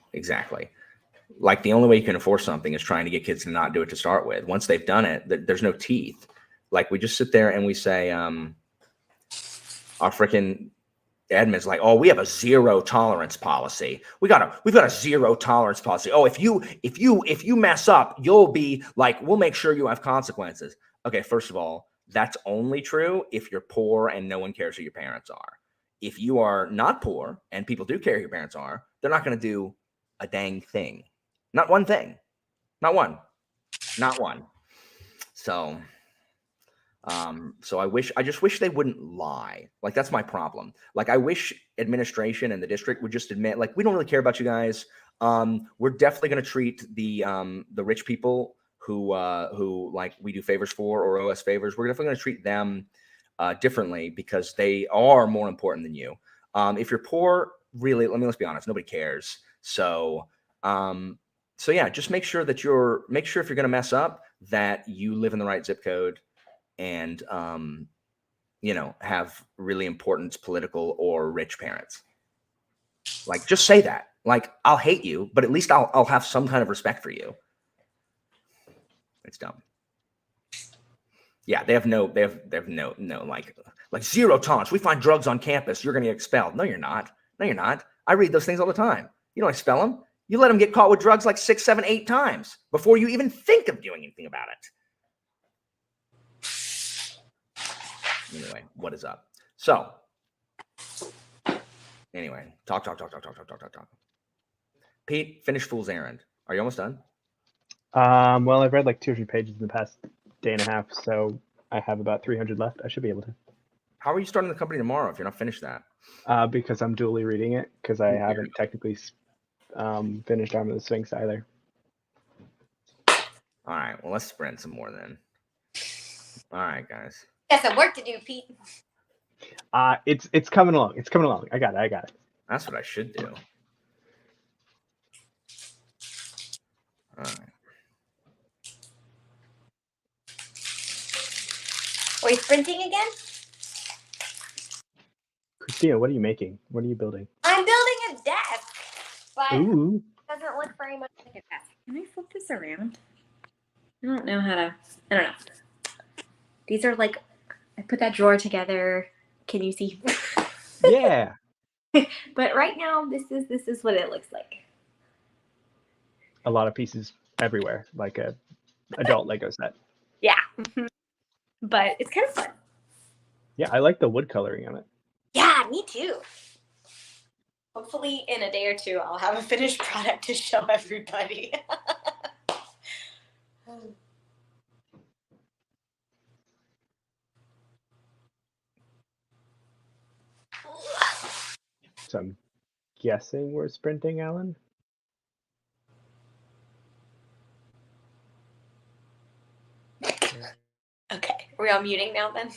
Like, the only way you can enforce something is trying to get kids to not do it to start with. Once they've done it, there's no teeth. Like, we just sit there and we say, our freaking admin's like, oh, we have a zero tolerance policy. We've got a zero tolerance policy. Oh, if you mess up, you'll be like, we'll make sure you have consequences. Okay, first of all, that's only true if you're poor and no one cares who your parents are. If you are not poor and people do care who your parents are, they're not going to do a dang thing. Not one thing. Not one. So I just wish they wouldn't lie. Like, that's my problem. Like, I wish administration and the district would just admit, like, we don't really care about you guys. We're definitely going to treat the rich people who like we do favors for or owe us favors. We're definitely going to treat them differently because they are more important than you. If you're poor, really, let's be honest, nobody cares. So yeah, just make sure if you're going to mess up, that you live in the right zip code and have really important political or rich parents. Like, just say that. Like, I'll hate you, but at least I'll have some kind of respect for you. It's dumb. Yeah, they have no like zero tolerance. We find drugs on campus, you're going to get expelled. No, you're not. I read those things all the time. You don't expel them. You let them get caught with drugs like 6, 7, 8 times before you even think of doing anything about it. Anyway, what is up? So, anyway, talk. Pete, finish Fool's Errand. Are you almost done? Well, I've read like 2 or 3 pages in the past day and a half, so I have about 300 left. I should be able to. How are you starting the company tomorrow if you're not finished that? Because I'm dually reading it, because I haven't technically finished Arm of the Sphinx either. All right, well, let's sprint some more then. All right, guys. Got some work to do, Pete. It's coming along. It's coming along. I got it. That's what I should do. All right. Are we sprinting again? Christina, what are you making? What are you building? I'm building a desk, but Ooh. it doesn't look very much like a desk. Can I flip this around? I don't know how to. I don't know. These are like, I put that drawer together. Can you see? Yeah. But right now, this is what it looks like. A lot of pieces everywhere, like a adult Lego set. Yeah. But it's kind of fun. Yeah, I like the wood coloring on it. Yeah, me too. Hopefully, in a day or two, I'll have a finished product to show everybody. So I'm guessing we're sprinting, Alan. Okay, are we all muting now then?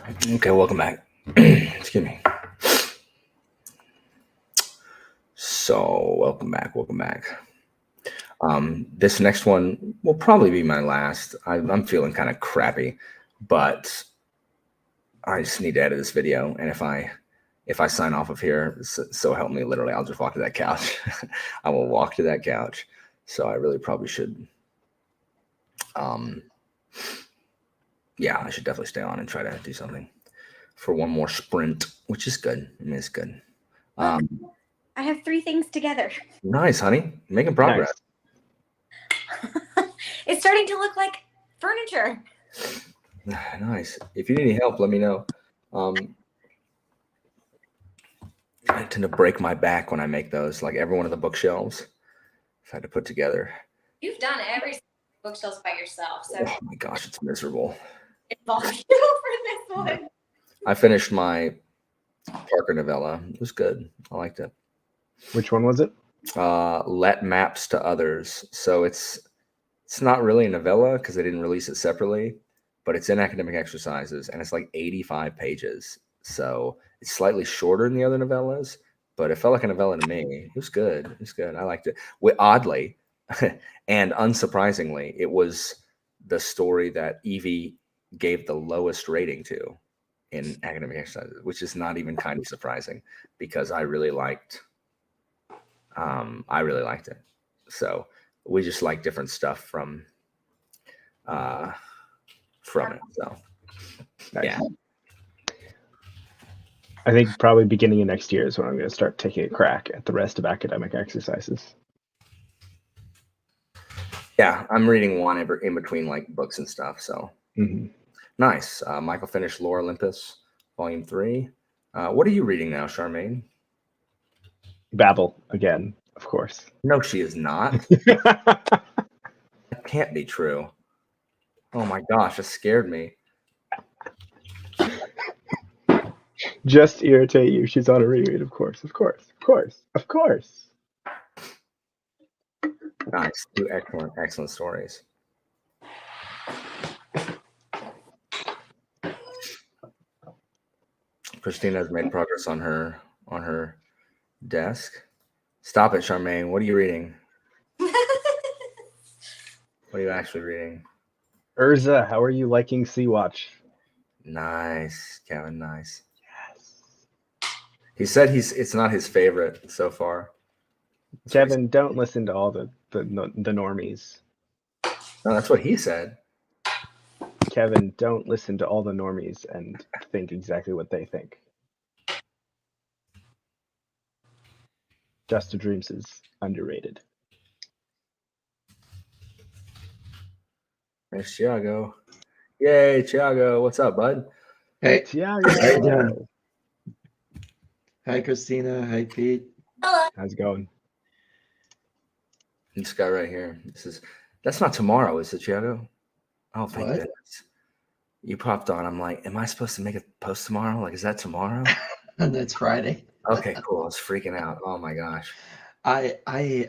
Okay, welcome back. Excuse me. So, welcome back. Welcome back. This next one will probably be my last. I'm feeling kind of crappy, but I just need to edit this video. And if I sign off of here, so help me, literally, I'll just walk to that couch. I will walk to that couch. So I really probably should. Yeah, I should definitely stay on and try to do something for one more sprint, which is good. I mean, it's good. I have 3 things together. Nice, honey. Making progress. It's starting to look like furniture. Nice. If you need any help, let me know. I tend to break my back when I make those, like every one of the bookshelves. If I had to put together. You've done every bookshelf by yourself, so Oh my gosh, it's miserable. involve you for this one. I finished my Parker novella. It was good. I liked it. Which one was it? Let Maps to Others. So it's not really a novella because they didn't release it separately, but it's in academic exercises and it's like 85 pages. So it's slightly shorter than the other novellas, but it felt like a novella to me. It was good. It was good. I liked it. Oddly and unsurprisingly, it was the story that Evie gave the lowest rating to in academic exercises, which is not even kind of surprising because I really liked it. So we just like different stuff from it. So Nice. yeah. I think probably beginning of next year is when I'm going to start taking a crack at the rest of academic exercises. Yeah, I'm reading one in between like books and stuff. So nice. Michael finished Lore Olympus, Volume 3. What are you reading now, Charmaine? Babel again, of course. No, she is not. That can't be true. Oh my gosh, that scared me. Just irritate you. She's on a reread, of course. Nice. 2 excellent stories. Christina has made progress on her desk. Stop it, Charmaine. What are you reading? What are you actually reading? Urza, how are you liking Sea-Watch? Nice, Kevin. Nice. Yes. He said it's not his favorite so far. Kevin, don't listen to all the normies. No, that's what he said. Kevin, don't listen to all the normies and think exactly what they think. Just a Dreams is underrated. There's Thiago. Yay, Thiago. What's up, bud? Hey, Tiago. How you doing? Hi, Christina. Hi, Pete. Hello. How's it going? This guy right here. That's not tomorrow, is it, Thiago? Oh, thank What? goodness. You popped on. I'm like, am I supposed to make a post tomorrow? Like, is that tomorrow? And that's Friday. Okay, cool. I was freaking out. Oh my gosh. I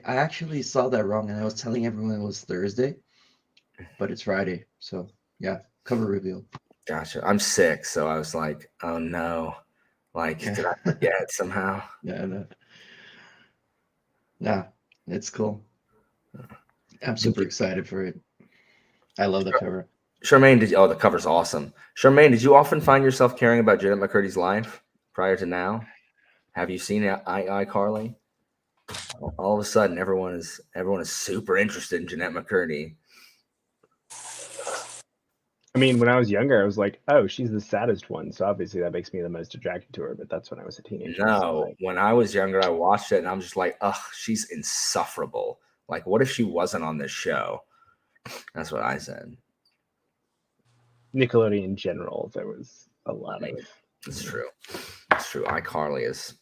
actually saw that wrong, and I was telling everyone it was Thursday, but it's Friday. So yeah, cover reveal. Gotcha. I'm sick, so I was like, oh no. Like, did I forget somehow? Yeah, no. Nah, it's cool. I'm super excited for it. I love the cover. Charmaine, the cover's awesome. Charmaine, did you often find yourself caring about Jeanette McCurdy's life prior to now? Have you seen iCarly? All of a sudden, everyone is super interested in Jeanette McCurdy. I mean, when I was younger, I was like, oh, she's the saddest one. So obviously that makes me the most attracted to her. But that's when I was a teenager. No, so like, when I was younger, I watched it and I'm just like, ugh, she's insufferable. Like, what if she wasn't on this show? That's what I said. Nickelodeon in general, there was a lot of. It's true. It's true. iCarly is.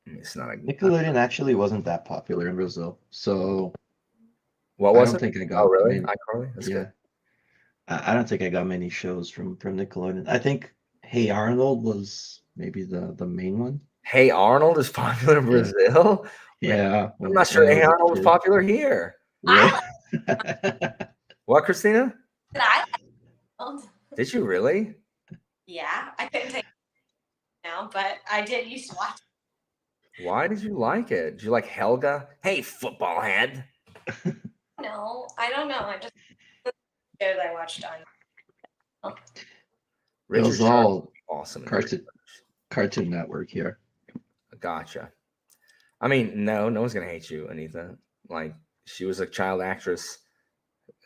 It's not a. Nickelodeon actually wasn't that popular in Brazil, so What I was don't it? think I got. Oh, really? many- iCarly? That's yeah, good. I don't think I got many shows from Nickelodeon. I think Hey Arnold was maybe the main one. Hey Arnold is popular in Brazil. Yeah, I'm not sure Hey Arnold was popular here. Really? What, Christina? I Did you really? Yeah, I couldn't take it now, but I did used to watch. Why did you like it? Did you like Helga? Hey, football head. No, I don't know. I just shows I watched on. It Richard was Sharp, all awesome. In the Cartoon Network here. Gotcha. I mean, no one's gonna hate you, Anita. Like, she was a child actress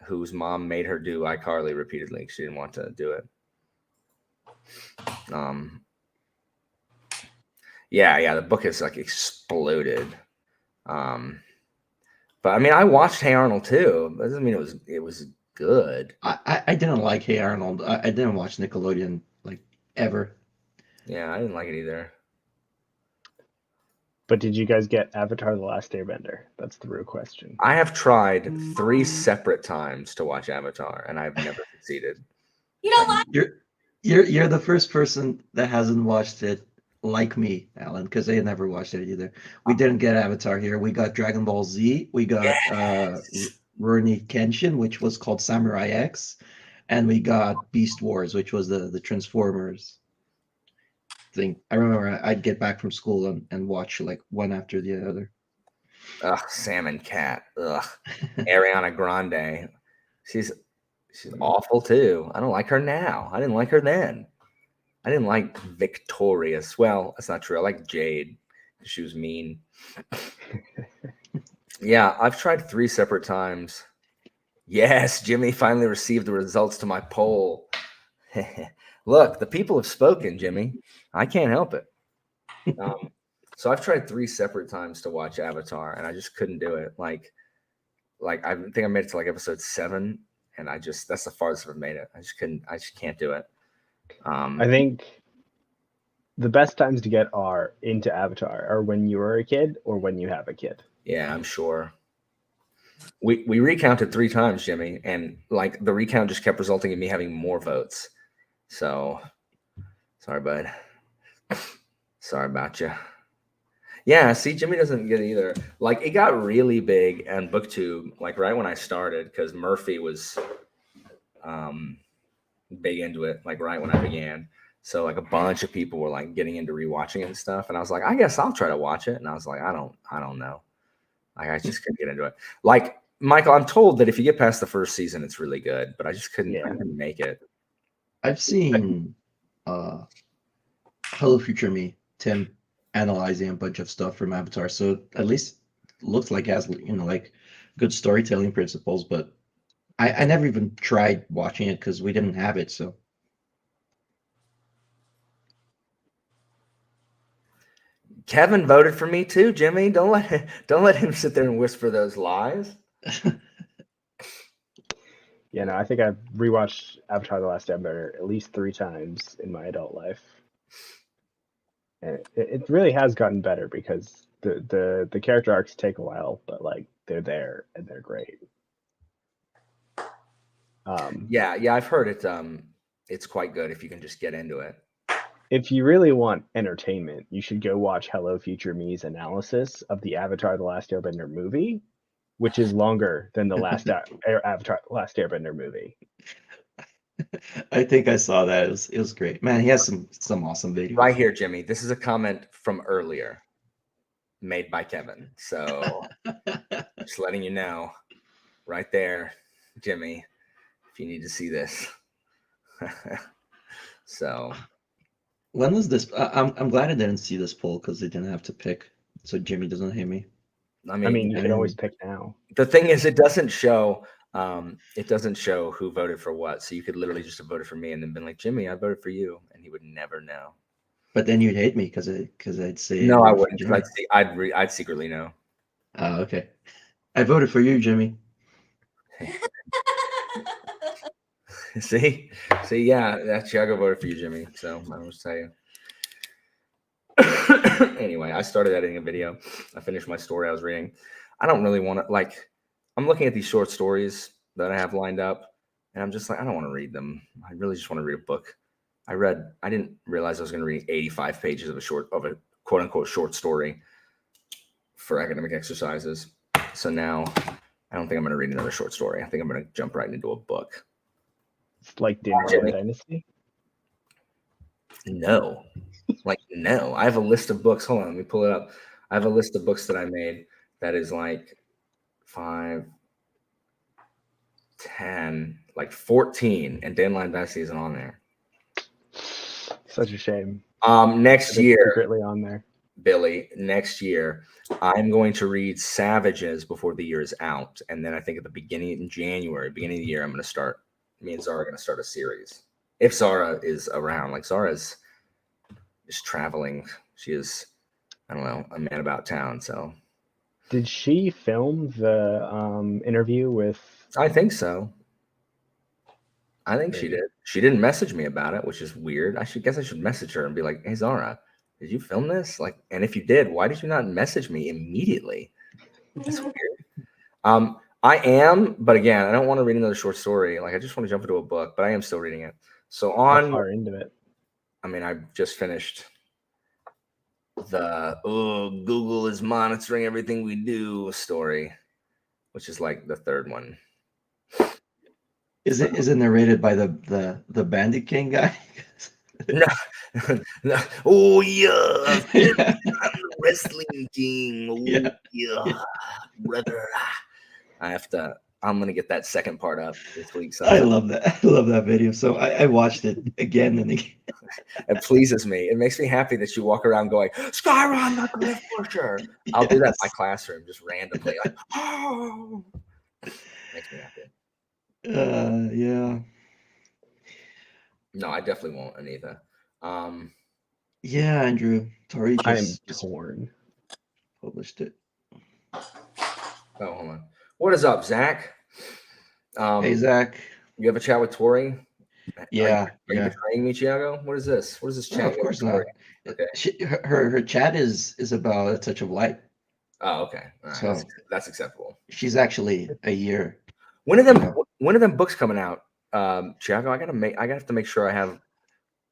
whose mom made her do iCarly repeatedly. She didn't want to do it. Yeah, the book has like exploded. But I mean, I watched Hey Arnold too. That doesn't mean it was good. I didn't like Hey Arnold. I didn't watch Nickelodeon like ever. Yeah, I didn't like it either. But did you guys get Avatar: The Last Airbender? That's the real question. I have tried 3 separate times to watch Avatar, and I've never succeeded. You don't like? You're the first person that hasn't watched it like me, Alan, because they never watched it either. We didn't get Avatar here. We got Dragon Ball Z. We got Rurouni Kenshin, which was called Samurai X, and we got Beast Wars, which was the Transformers thing. I remember I'd get back from school and watch like one after the other. Ugh, Salmon Cat. Ugh. Ariana Grande. She's awful too. I don't like her now. I didn't like her then. I didn't like Victorious. Well, that's not true. I like Jade because she was mean. Yeah, I've tried 3 separate times. Yes, Jimmy finally received the results to my poll. Look, the people have spoken, Jimmy. I can't help it. So I've tried 3 separate times to watch Avatar, and I just couldn't do it. Like I think I made it to like episode 7, and that's the farthest I've made it. I just can't do it. I think the best times to get into Avatar are when you were a kid or when you have a kid. Yeah, I'm sure. We recounted 3 times, Jimmy, and like the recount just kept resulting in me having more votes. So sorry, bud. Sorry about you. Yeah, see, Jimmy doesn't get it either. Like, it got really big on BookTube, like right when I started, because Murphy was big into it, like right when I began. So like a bunch of people were like getting into rewatching it and stuff, and I was like, I guess I'll try to watch it. And I was like, I don't know. Like, I just couldn't get into it. Like, Michael, I'm told that if you get past the first season, it's really good, but I just couldn't. I couldn't make it. I've seen Hello Future Me, Tim analyzing a bunch of stuff from Avatar, so at least looks like it has like good storytelling principles. But I never even tried watching it because we didn't have it. So Kevin voted for me too, Jimmy. Don't let him sit there and whisper those lies. Yeah, no, I think I've rewatched Avatar: The Last Airbender at least 3 times in my adult life. And it really has gotten better because the character arcs take a while, but like they're there and they're great. Yeah, I've heard it. It's quite good if you can just get into it. If you really want entertainment, you should go watch Hello Future Me's analysis of the Avatar: The Last Airbender movie, which is longer than the last Avatar: The Last Airbender movie. I think I saw that. It was great. Man, he has some awesome videos. Right here, Jimmy. This is a comment from earlier made by Kevin. So just letting you know right there, Jimmy, if you need to see this. So when was this? I'm glad I didn't see this poll because they didn't have to pick, so Jimmy doesn't hate me. I mean you can always pick now. The thing is, it doesn't show who voted for what. So you could literally just have voted for me and then been like, Jimmy, I voted for you, and he would never know. But then you'd hate me because I'd say no, I wouldn't. I'd secretly know. Oh, okay. I voted for you, Jimmy. See, yeah, that Chicago voted for you, Jimmy. So I don't tell you. Anyway, I started editing a video. I finished my story I was reading. I don't really want to I'm looking at these short stories that I have lined up, and I'm just like, I don't want to read them. I really just want to read a book. I didn't realize I was going to read 85 pages of a quote unquote short story for academic exercises. So now I don't think I'm going to read another short story. I think I'm going to jump right into a book. It's like Dynasty. No, like no. I have a list of books. Hold on, let me pull it up. I have a list of books that I made that is like 5, 10, like 14, and Dandelion Dynasty isn't on there. Such a shame. Next It's year, secretly on there. Billy, next year, I'm going to read Savages before the year is out. And then I think at the beginning in January, beginning of the year, I'm going to start, me and Zara are going to start a series. If Zara is around, like Zara's just traveling. She is, I don't know, a man about town. So Did she film the interview with? I think so. I think she did. She didn't message me about it, which is weird. I should message her and be like, "Hey Zara, did you film this? Like, and if you did, why did you not message me immediately?" That's weird. I am, but again, I don't want to read another short story. Like, I just want to jump into a book, but I am still reading it. So How far into it? I mean, I just finished the Google is monitoring everything we do story, which is like the third one. Is it narrated by the Bandit King guy? No, no. Oh yeah, Yeah. I'm the wrestling king. Oh yeah, brother. I'm gonna get that second part up this week. I love that. I love that video. So I watched it again and again. It pleases me. It makes me happy that you walk around going, Skyron, the cliff pusher. I'll do that in my classroom just randomly. Like, oh, makes me happy. Yeah. No, I definitely won't, Anita. Yeah, Andrew. Tori I am just torn. published it. Oh, hold on. What is up, Zach? Hey, Zach. You have a chat with Tori? Yeah. Are you betraying me, Thiago? What is this? What is this chat? No, of course not. Okay. Her chat is about A Touch of Light. Oh, okay. All right. So that's acceptable. she's actually a year. When are them books coming out? Thiago, I gotta have to make sure I have.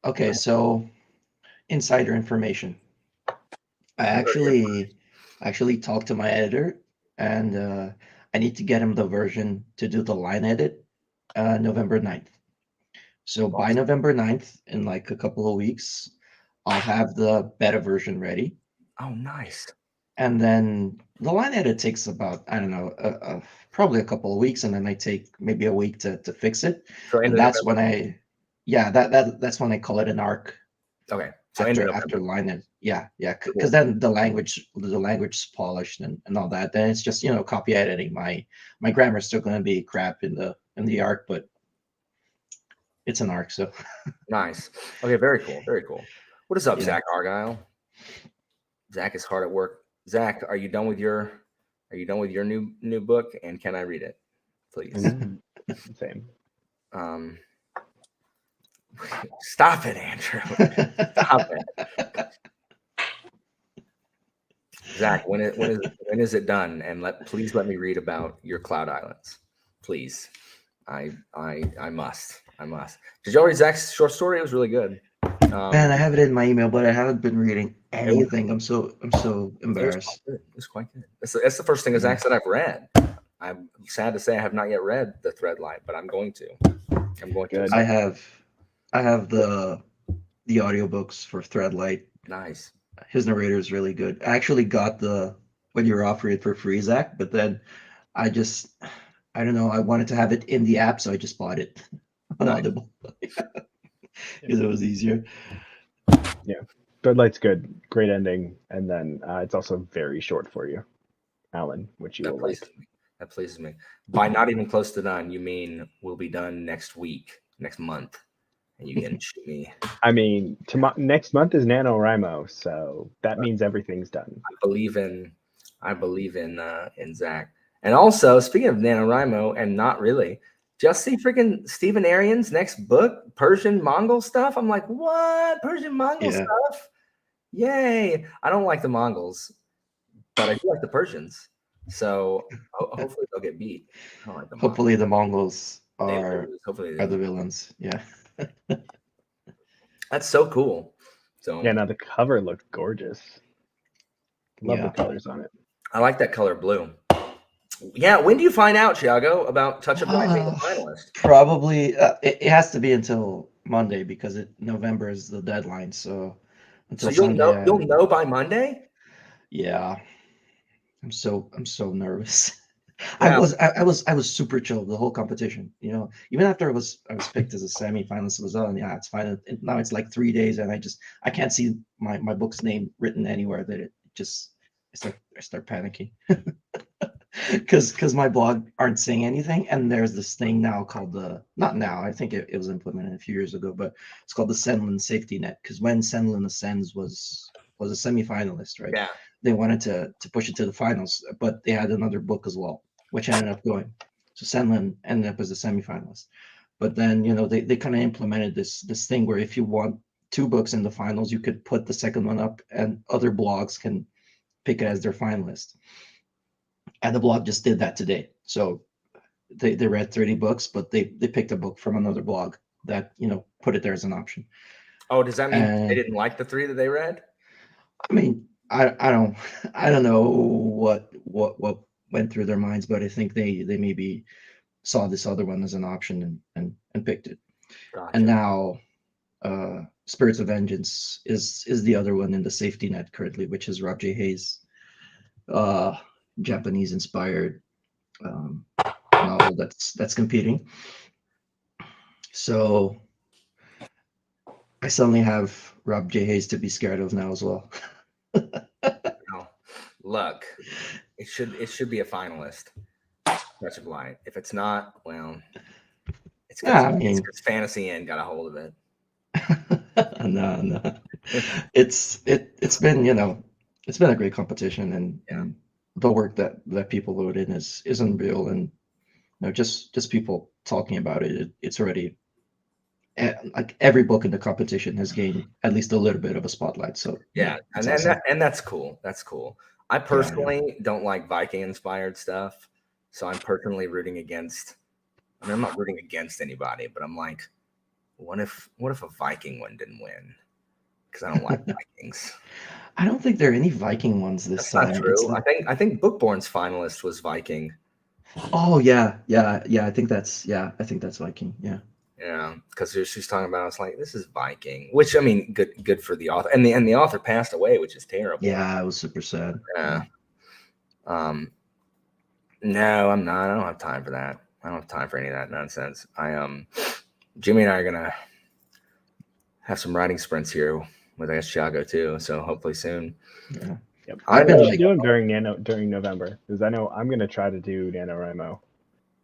Okay, so insider information. I actually talked to my editor, and I need to get him the version to do the line edit November 9th. So by November 9th, in like a couple of weeks, I'll have the beta version ready. Oh, nice. And then the line edit takes about, I don't know, probably a couple of weeks, and then I take maybe a week to fix it. So And that's when that's when I call it an arc. Okay. So After line edit. Yeah, because then the language is polished and all that. Then it's just copy editing. My grammar is still going to be crap in the arc, but it's an arc. So nice. Okay, very cool. Very cool. What is up, Yeah. Zach Argyle? Zach is hard at work. Zach, are you done with your new book? And can I read it, please? Same. Stop it, Andrew. Stop it. Zach, when is it done? And please let me read about your Cloud Islands. Please. I must. Did you read Zach's short story? It was really good. Man, I have it in my email, but I haven't been reading anything. I'm so embarrassed. It was quite good. That's the first thing Zach said I've read. I'm sad to say I have not yet read The Threadlight, but I'm going to. Good. I have the audiobooks for Threadlight. Nice. His narrator is really good. I actually got when you were offering it for free, Zach, but then I don't know. I wanted to have it in the app, so I just bought it on Audible because it was easier. Yeah, Threadlight's good. Great ending, and then it's also very short for you, Alan, which you will like. That pleases me. By not even close to done, you mean we'll be done next month, and you can shoot me. I mean, next month is NaNoWriMo, so that means everything's done. I believe in Zach. And also, speaking of NaNoWriMo, and not really, just see freaking Stephen Arian's next book, Persian Mongol stuff. I'm like, what? Persian Mongol stuff? Yay! I don't like the Mongols, but I do like the Persians. So hopefully they'll get beat. I don't like the Hopefully the Mongols are hopefully the villains. Yeah. That's so cool. So yeah, now the cover looked gorgeous. Love the colors on it. I like that color blue. Yeah, when do you find out, Thiago, about Touch of Light being a finalist? Probably it has to be until Monday because November is the deadline. So So until Sunday, you'll know by Monday. yeah, I'm so nervous. Wow. I was super chill the whole competition. You know, even after I was picked as a semi-finalist, it was yeah, it's fine. Now it's like 3 days, and I can't see my book's name written anywhere. That it just I start panicking because my blog aren't saying anything, and there's this thing now called the not now. I think it was implemented a few years ago, but it's called the Senlin safety net. Because when Senlin Ascends was a semi-finalist, right? Yeah. They wanted to push it to the finals, but they had another book as well, which ended up going. So Senlin ended up as a semifinalist. But then, you know, they kind of implemented this thing where if you want two books in the finals, you could put the second one up and other blogs can pick it as their finalist. And the blog just did that today. So they read 30 books, but they picked a book from another blog that, you know, put it there as an option. Oh, does that mean they And didn't like the 3 that they read? I mean, I don't I don't know what went through their minds, but I think they maybe saw this other one as an option and picked it. Gotcha. And now Spirits of Vengeance is the other one in the safety net currently, which is Rob J. Hayes, Japanese inspired novel that's competing. So I suddenly have Rob J. Hayes to be scared of now as well. No. Look, it should be a finalist. Touch of Light. If it's not, well, it's Yeah, I because mean, Fantasy Inn got a hold of it. no. It's been, you know, it's been a great competition, and the work that people put in is unreal, and you know, just people talking about it, it's already like every book in the competition has gained at least a little bit of a spotlight. So Yeah, it's and awesome. that's cool. That's cool. I personally don't like Viking inspired stuff, so I'm personally rooting against. I mean, I'm not rooting against anybody, but I'm like, what if a Viking one didn't win? Because I don't like Vikings. I don't think there are any Viking ones this That's not time. It's true. I think Bookborn's finalist was Viking. oh yeah. I think that's Viking. Yeah. Yeah, because she's talking about it's like this is Viking, which I mean, good for the author, and the author passed away, which is terrible. Yeah, it was super sad. Yeah. No, I'm not. I don't have time for that. I don't have time for any of that nonsense. Jimmy and I are gonna have some writing sprints here with Chicago too, so hopefully soon. Yeah. Yep. I've been like doing during November because I know I'm gonna try to do NaNoWriMo.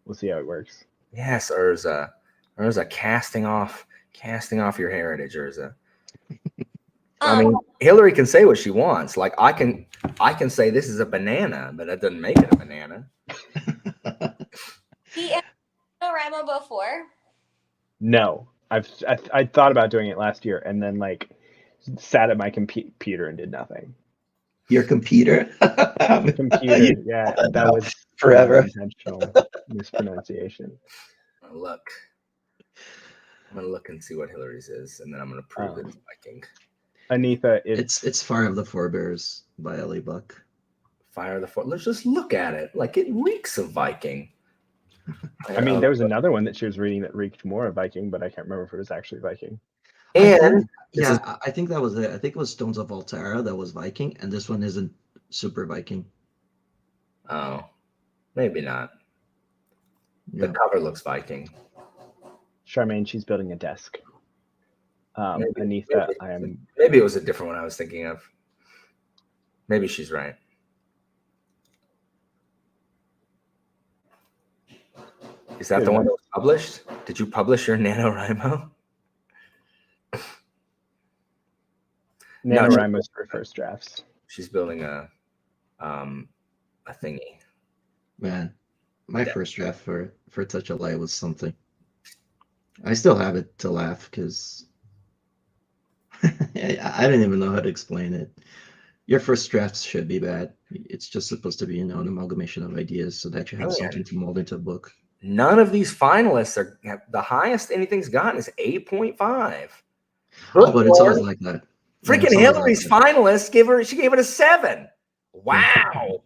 We'll see how it works. Yes, Urza casting off your heritage, Urza. I mean, Hillary can say what she wants. Like I can say this is a banana, but that doesn't make it a banana. He NaNoWriMo before. No, I thought about doing it last year and then like sat at my computer and did nothing. Your computer? Computer, yeah, that was forever. Intentional mispronunciation. Look, I'm gonna look and see what Hillary's is, and then I'm gonna prove it's Viking. Anitha, it's Fire of the Forebears by L.A. Buck. Fire of the Four. Let's just look at it. Like it reeks of Viking. I mean, there was another one that she was reading that reeked more of Viking, but I can't remember if it was actually Viking. And I think that was it. I think it was Stones of Altara that was Viking, and this one isn't super Viking. Oh, maybe not. Yeah. The cover looks Viking. Charmaine, she's building a desk. Anitha, I am. Maybe it was a different one I was thinking of. Maybe she's right. Is that the one that was published? Did you publish your NaNoWriMo? NaNoWriMo's for first drafts. She's building a thingy. Man, my first draft for Touch of Light was something. I still have it to laugh because I didn't even know how to explain it. Your first drafts should be bad. It's just supposed to be, you know, an amalgamation of ideas so that you have something to mold into a book. None of these finalists are the highest anything's gotten is 8.5. But it's always like that. Freaking Hillary's finalist she gave it a 7. Wow.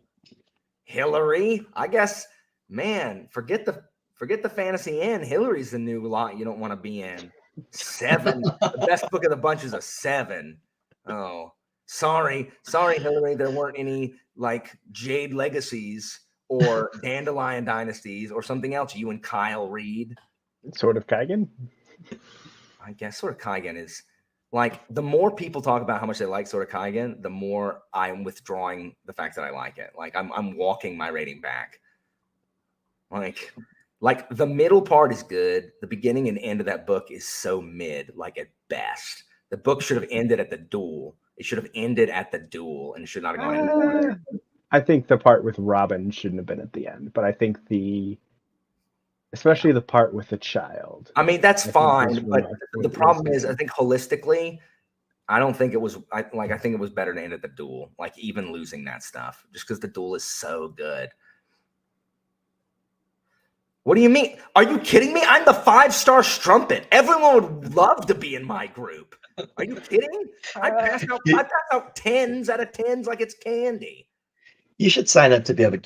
Hillary, I guess, man, forget the Fantasy Inn. Hillary's the new lot you don't want to be in. 7. The best book of the bunch is a 7. Oh, sorry, Hillary. There weren't any like Jade Legacies or Dandelion Dynasties or something else you and Kyle read. Sword of Kaigen. I guess Sword of Kaigen is like, the more people talk about how much they like Sword of Kaigen, the more I'm withdrawing the fact that I like it. Like I'm walking my rating back. Like the middle part is good. The beginning and end of that book is so mid, like at best. The book should have ended at the duel. It should have ended at the duel and should not have gone any farther. I think the part with Robin shouldn't have been at the end, but I think especially the part with the child. I mean, that's I think fine, was but remarkable. the problem is, I think holistically, I don't think it was. I think it was better to end at the duel, like even losing that stuff, just because the duel is so good. What do you mean? Are you kidding me? I'm the 5-star strumpet. Everyone would love to be in my group. Are you kidding? I pass out 10s out of 10s like it's candy. You should sign up to be a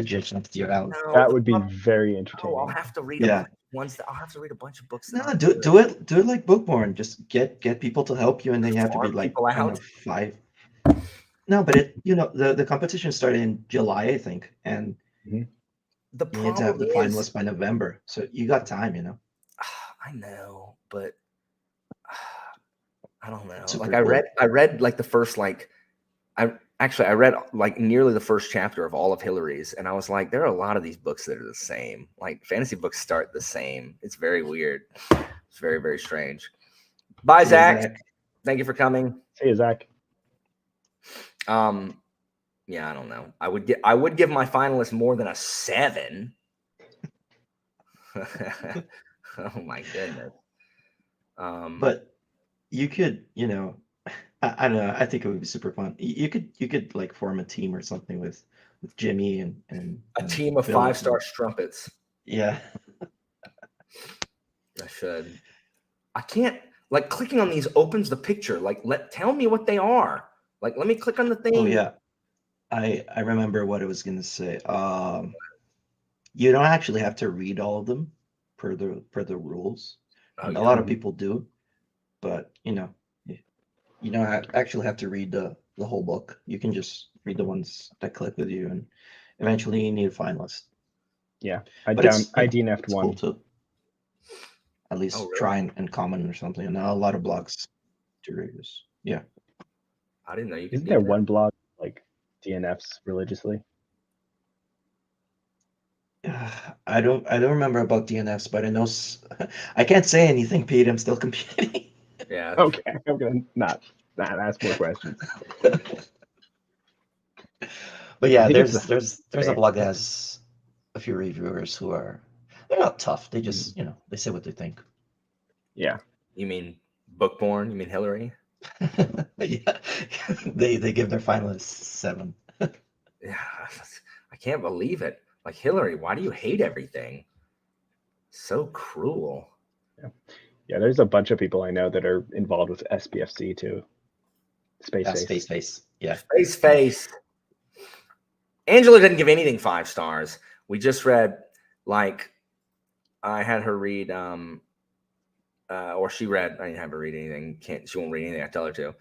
judge next year, Alan. No, That would be very entertaining. I'll have to read I'll have to read a bunch of books. No, do it like Bookborn. Just get people to help you, and then you have to be Farm like people I don't out. know, 5. No, but the competition started in July, I think, and The you need to have the finalists by November. So you got time, you know. I know, but I don't know. Super Like cool. I read like the first I read like nearly the first chapter of all of Hillary's, and I was like, there are a lot of these books that are the same. Like fantasy books start the same. It's very weird. It's very, very strange. Bye, See you, Zach. Thank you for coming. Hey, Zach. Yeah, I don't know. I would give my finalists more than a 7. Oh my goodness. But you could, you know, I don't know. I think it would be super fun. You could like form a team or something with Jimmy and a team of Bill. 5-star strumpets. Yeah. I should. I can't, like, clicking on these opens the picture. Like, tell me what they are. Like, let me click on the thing. Oh yeah. I remember what I was gonna say. You don't actually have to read all of them per the rules. Oh, A yeah. lot of people do, but you know, you don't actually have to read the whole book. You can just read the ones that click with you, and eventually you need a finalist. Yeah, But it's, I you know, DNF'd it's one. cool to at least Oh, really? try and comment or something. And a lot of blogs do this. Yeah. I didn't know you could Isn't do there that. one blog like DNFs religiously? I don't remember about DNFs, but I know I can't say anything, Pete. I'm still competing. Yeah. Okay, I'm gonna not ask more questions. But yeah, I think there's it's a blog that has a few reviewers who they're not tough. They just, you know, they say what they think. Yeah, You mean Bookborn? You mean Hillary? Yeah. They give their finalists 7. Yeah. I can't believe it. Like, Hillary, why do you hate everything? So cruel. yeah. There's a bunch of people I know that are involved with SPFC too. Space. Yeah. Face. Angela didn't give anything 5 stars. We just read, like, I had her read, or she read. I didn't have her read anything. She won't read anything I tell her to.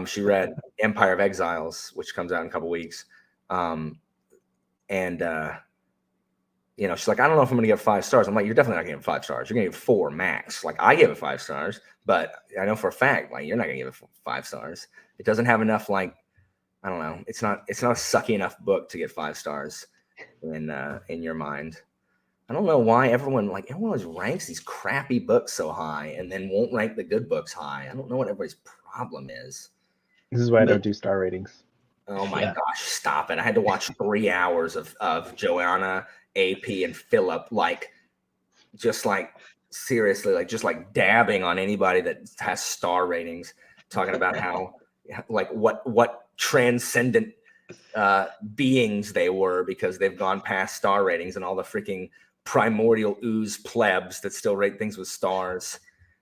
She read Empire of Exiles, which comes out in a couple weeks. You know, she's like, I don't know if I'm going to give 5 stars. I'm like, you're definitely not going to give 5 stars. You're going to give 4 max. Like, I give it 5 stars, but I know for a fact, like, you're not going to give it 5 stars. It doesn't have enough, like, I don't know. It's not a sucky enough book to get 5 stars in your mind. I don't know why everyone always ranks these crappy books so high and then won't rank the good books high. I don't know what everybody's problem is. This is why I don't do star ratings. Oh my Yeah. gosh, stop it. I had to watch 3 hours of Joanna, AP, and Philip, like, just like, seriously, like, just like dabbing on anybody that has star ratings, talking about how, like, what transcendent beings they were because they've gone past star ratings, and all the freaking primordial ooze plebs that still rate things with stars.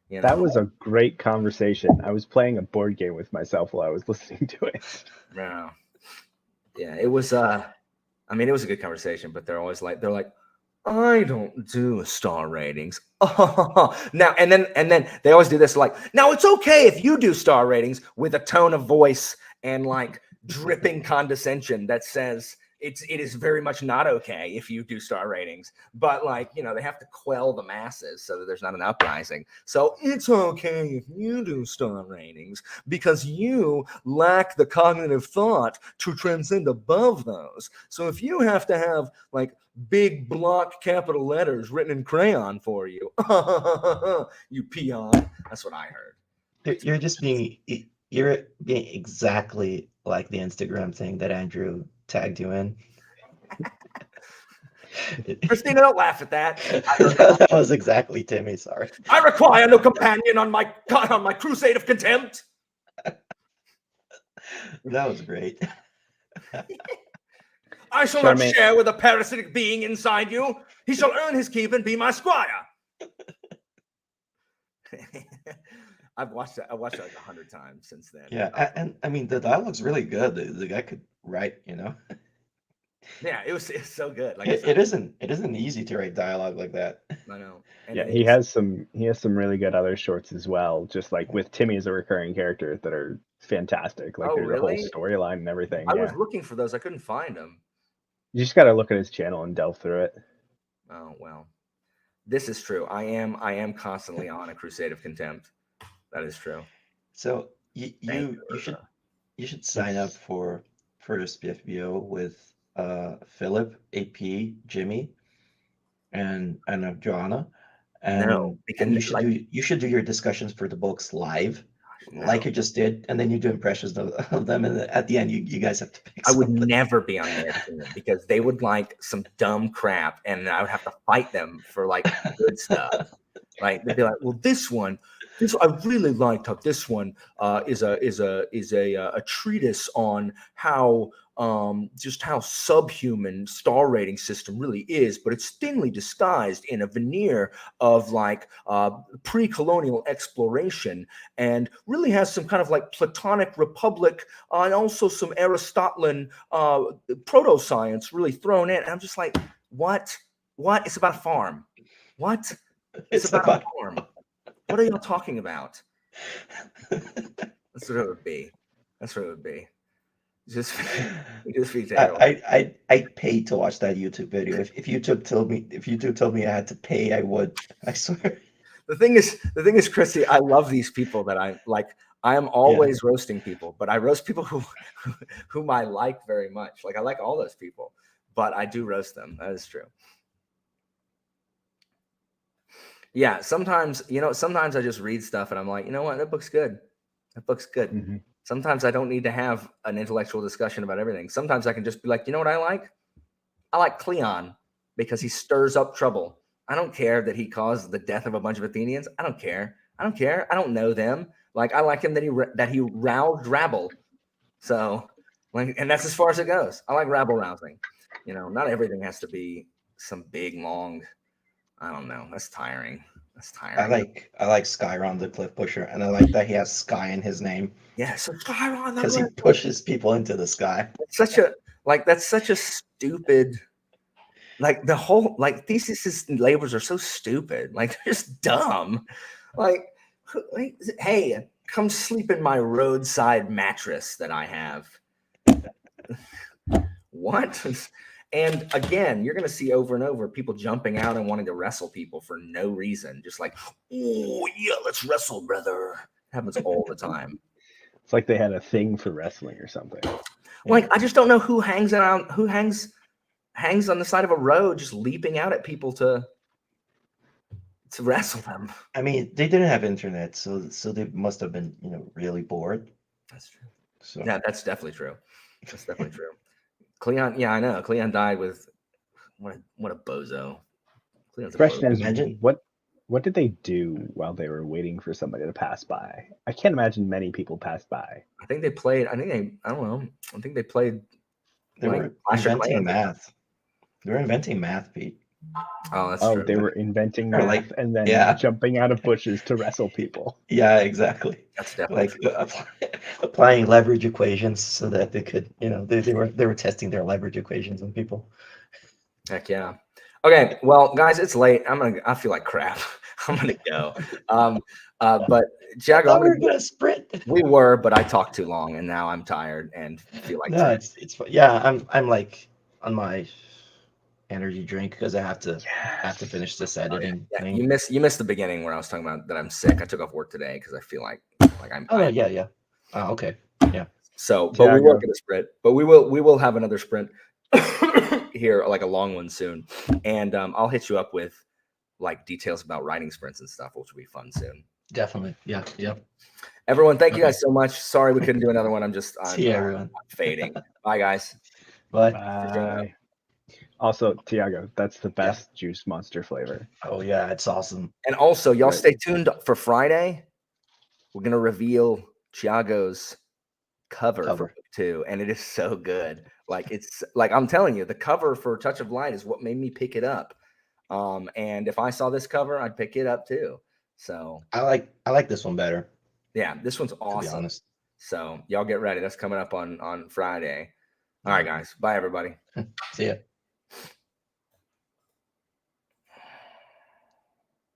You know? That was a great conversation. I was playing a board game with myself while I was listening to it. Yeah, it was. I mean, it was a good conversation, but they're like, I don't do star ratings. Now and then they always do this like, now it's okay if you do star ratings with a tone of voice and like dripping condescension that says it is very much not okay if you do star ratings. But like, they have to quell the masses so that there's not an uprising. So it's okay if you do star ratings because you lack the cognitive thought to transcend above those. So if you have to have like big block capital letters written in crayon for you, you peon. That's what I heard. You're being exactly like the Instagram thing that Andrew tagged you in. Christina, don't laugh at that. That was exactly Timmy. Sorry. I require no companion on my crusade of contempt. That was great. I shall not share with a parasitic being inside you. He shall earn his keep and be my squire. I've watched it like 100 times since then. Yeah, and I mean the dialogue's really good. The guy could write, Yeah, it's so good. Like it isn't easy to write dialogue like that. I know. And Yeah, he has some really good other shorts as well. Just like with Timmy as a recurring character that are fantastic. Like there's a whole storyline and everything. I was looking for those. I couldn't find them. You just got to look at his channel and delve through it. Oh well, this is true. I am constantly on a crusade of contempt. That is true. So you should sign up for First BFBO with Philip, AP, Jimmy, and Joanna. And you should do your discussions for the books live. Like you just did, and then you do impressions of them, and at the end, you guys have to pick. I would never be on there because they would like some dumb crap, and I would have to fight them for like good stuff. Like they'd be like, "Well, this I really liked how this one is a treatise on how just how subhuman star rating system really is, but it's thinly disguised in a veneer of like pre-colonial exploration, and really has some kind of like Platonic republic and also some Aristotelian proto-science really thrown in." And I'm just like, what? It's about a farm. What? It's about a farm. What are y'all talking about? That's what it would be. Just be terrible. I'd pay to watch that YouTube video. If YouTube told me I had to pay, I would. I swear. The thing is, Chrissy, I love these people that I like. I am always roasting people, but I roast people whom I like very much. Like I like all those people, but I do roast them. That is true. Yeah, sometimes I just read stuff and I'm like, you know what, that book's good. Mm-hmm. Sometimes I don't need to have an intellectual discussion about everything. Sometimes I can just be like, you know what I like? I like Cleon because he stirs up trouble. I don't care that he caused the death of a bunch of Athenians. I don't care. I don't know them. Like I like him that he roused rabble. So, like, and that's as far as it goes. I like rabble rousing. Not everything has to be some big long. I don't know. That's tiring. I like Skyron the Cliff Pusher, and I like that he has Sky in his name. Yeah, so Skyron because he pushes people into the sky. That's such a stupid. Like the whole theses and labels are so stupid. Like they're just dumb. Like, hey, come sleep in my roadside mattress that I have. What? And again, you're going to see over and over people jumping out and wanting to wrestle people for no reason. Just like, oh, yeah, let's wrestle, brother. It happens all the time. It's like they had a thing for wrestling or something. Like, I just don't know who hangs on the side of a road just leaping out at people to wrestle them. I mean, they didn't have internet, so they must have been, really bored. That's true. So yeah, that's definitely true. Cleon, yeah, I know. Cleon died with what a bozo. The question is, what did they do while they were waiting for somebody to pass by? I can't imagine many people passed by. I think they played. I don't know. I think they played. They were inventing math. They were inventing math, Pete. Oh, that's true. They were inventing math and then jumping out of bushes to wrestle people. Yeah, exactly. That's definitely applying leverage equations so that they could, they were testing their leverage equations on people. Heck yeah. Okay, well, guys, it's late. I feel like crap. I'm gonna go. But I Tiago, thought we were gonna sprint. we were, but I talked too long, and now I'm tired and feel like No, it's yeah. I'm like on my energy drink because I have to finish this editing yeah, thing. you missed the beginning where I was talking about that I'm sick. I took off work today because I feel like I'm. Oh yeah. Oh, okay. So, but we Tiago. will get a sprint. But we will have another sprint here, like a long one soon, and I'll hit you up with like details about riding sprints and stuff, which will be fun soon. Definitely. Yeah. Everyone, thank you guys so much. Sorry we couldn't do another one. I'm See you, everyone. fading. Bye, guys. Bye. Bye. Also, Tiago, that's the best juice monster flavor. Oh yeah, it's awesome. And also, y'all Right. stay tuned for Friday. We're gonna reveal Tiago's cover for Cover. book 2, and it is so good. Like it's like I'm telling you, the cover for Touch of Light is what made me pick it up. And if I saw this cover, I'd pick it up too. So I like this one better. yeah, this one's To be awesome. honest. So y'all get ready. That's coming up on Friday. All right, guys. Bye, everybody. See ya.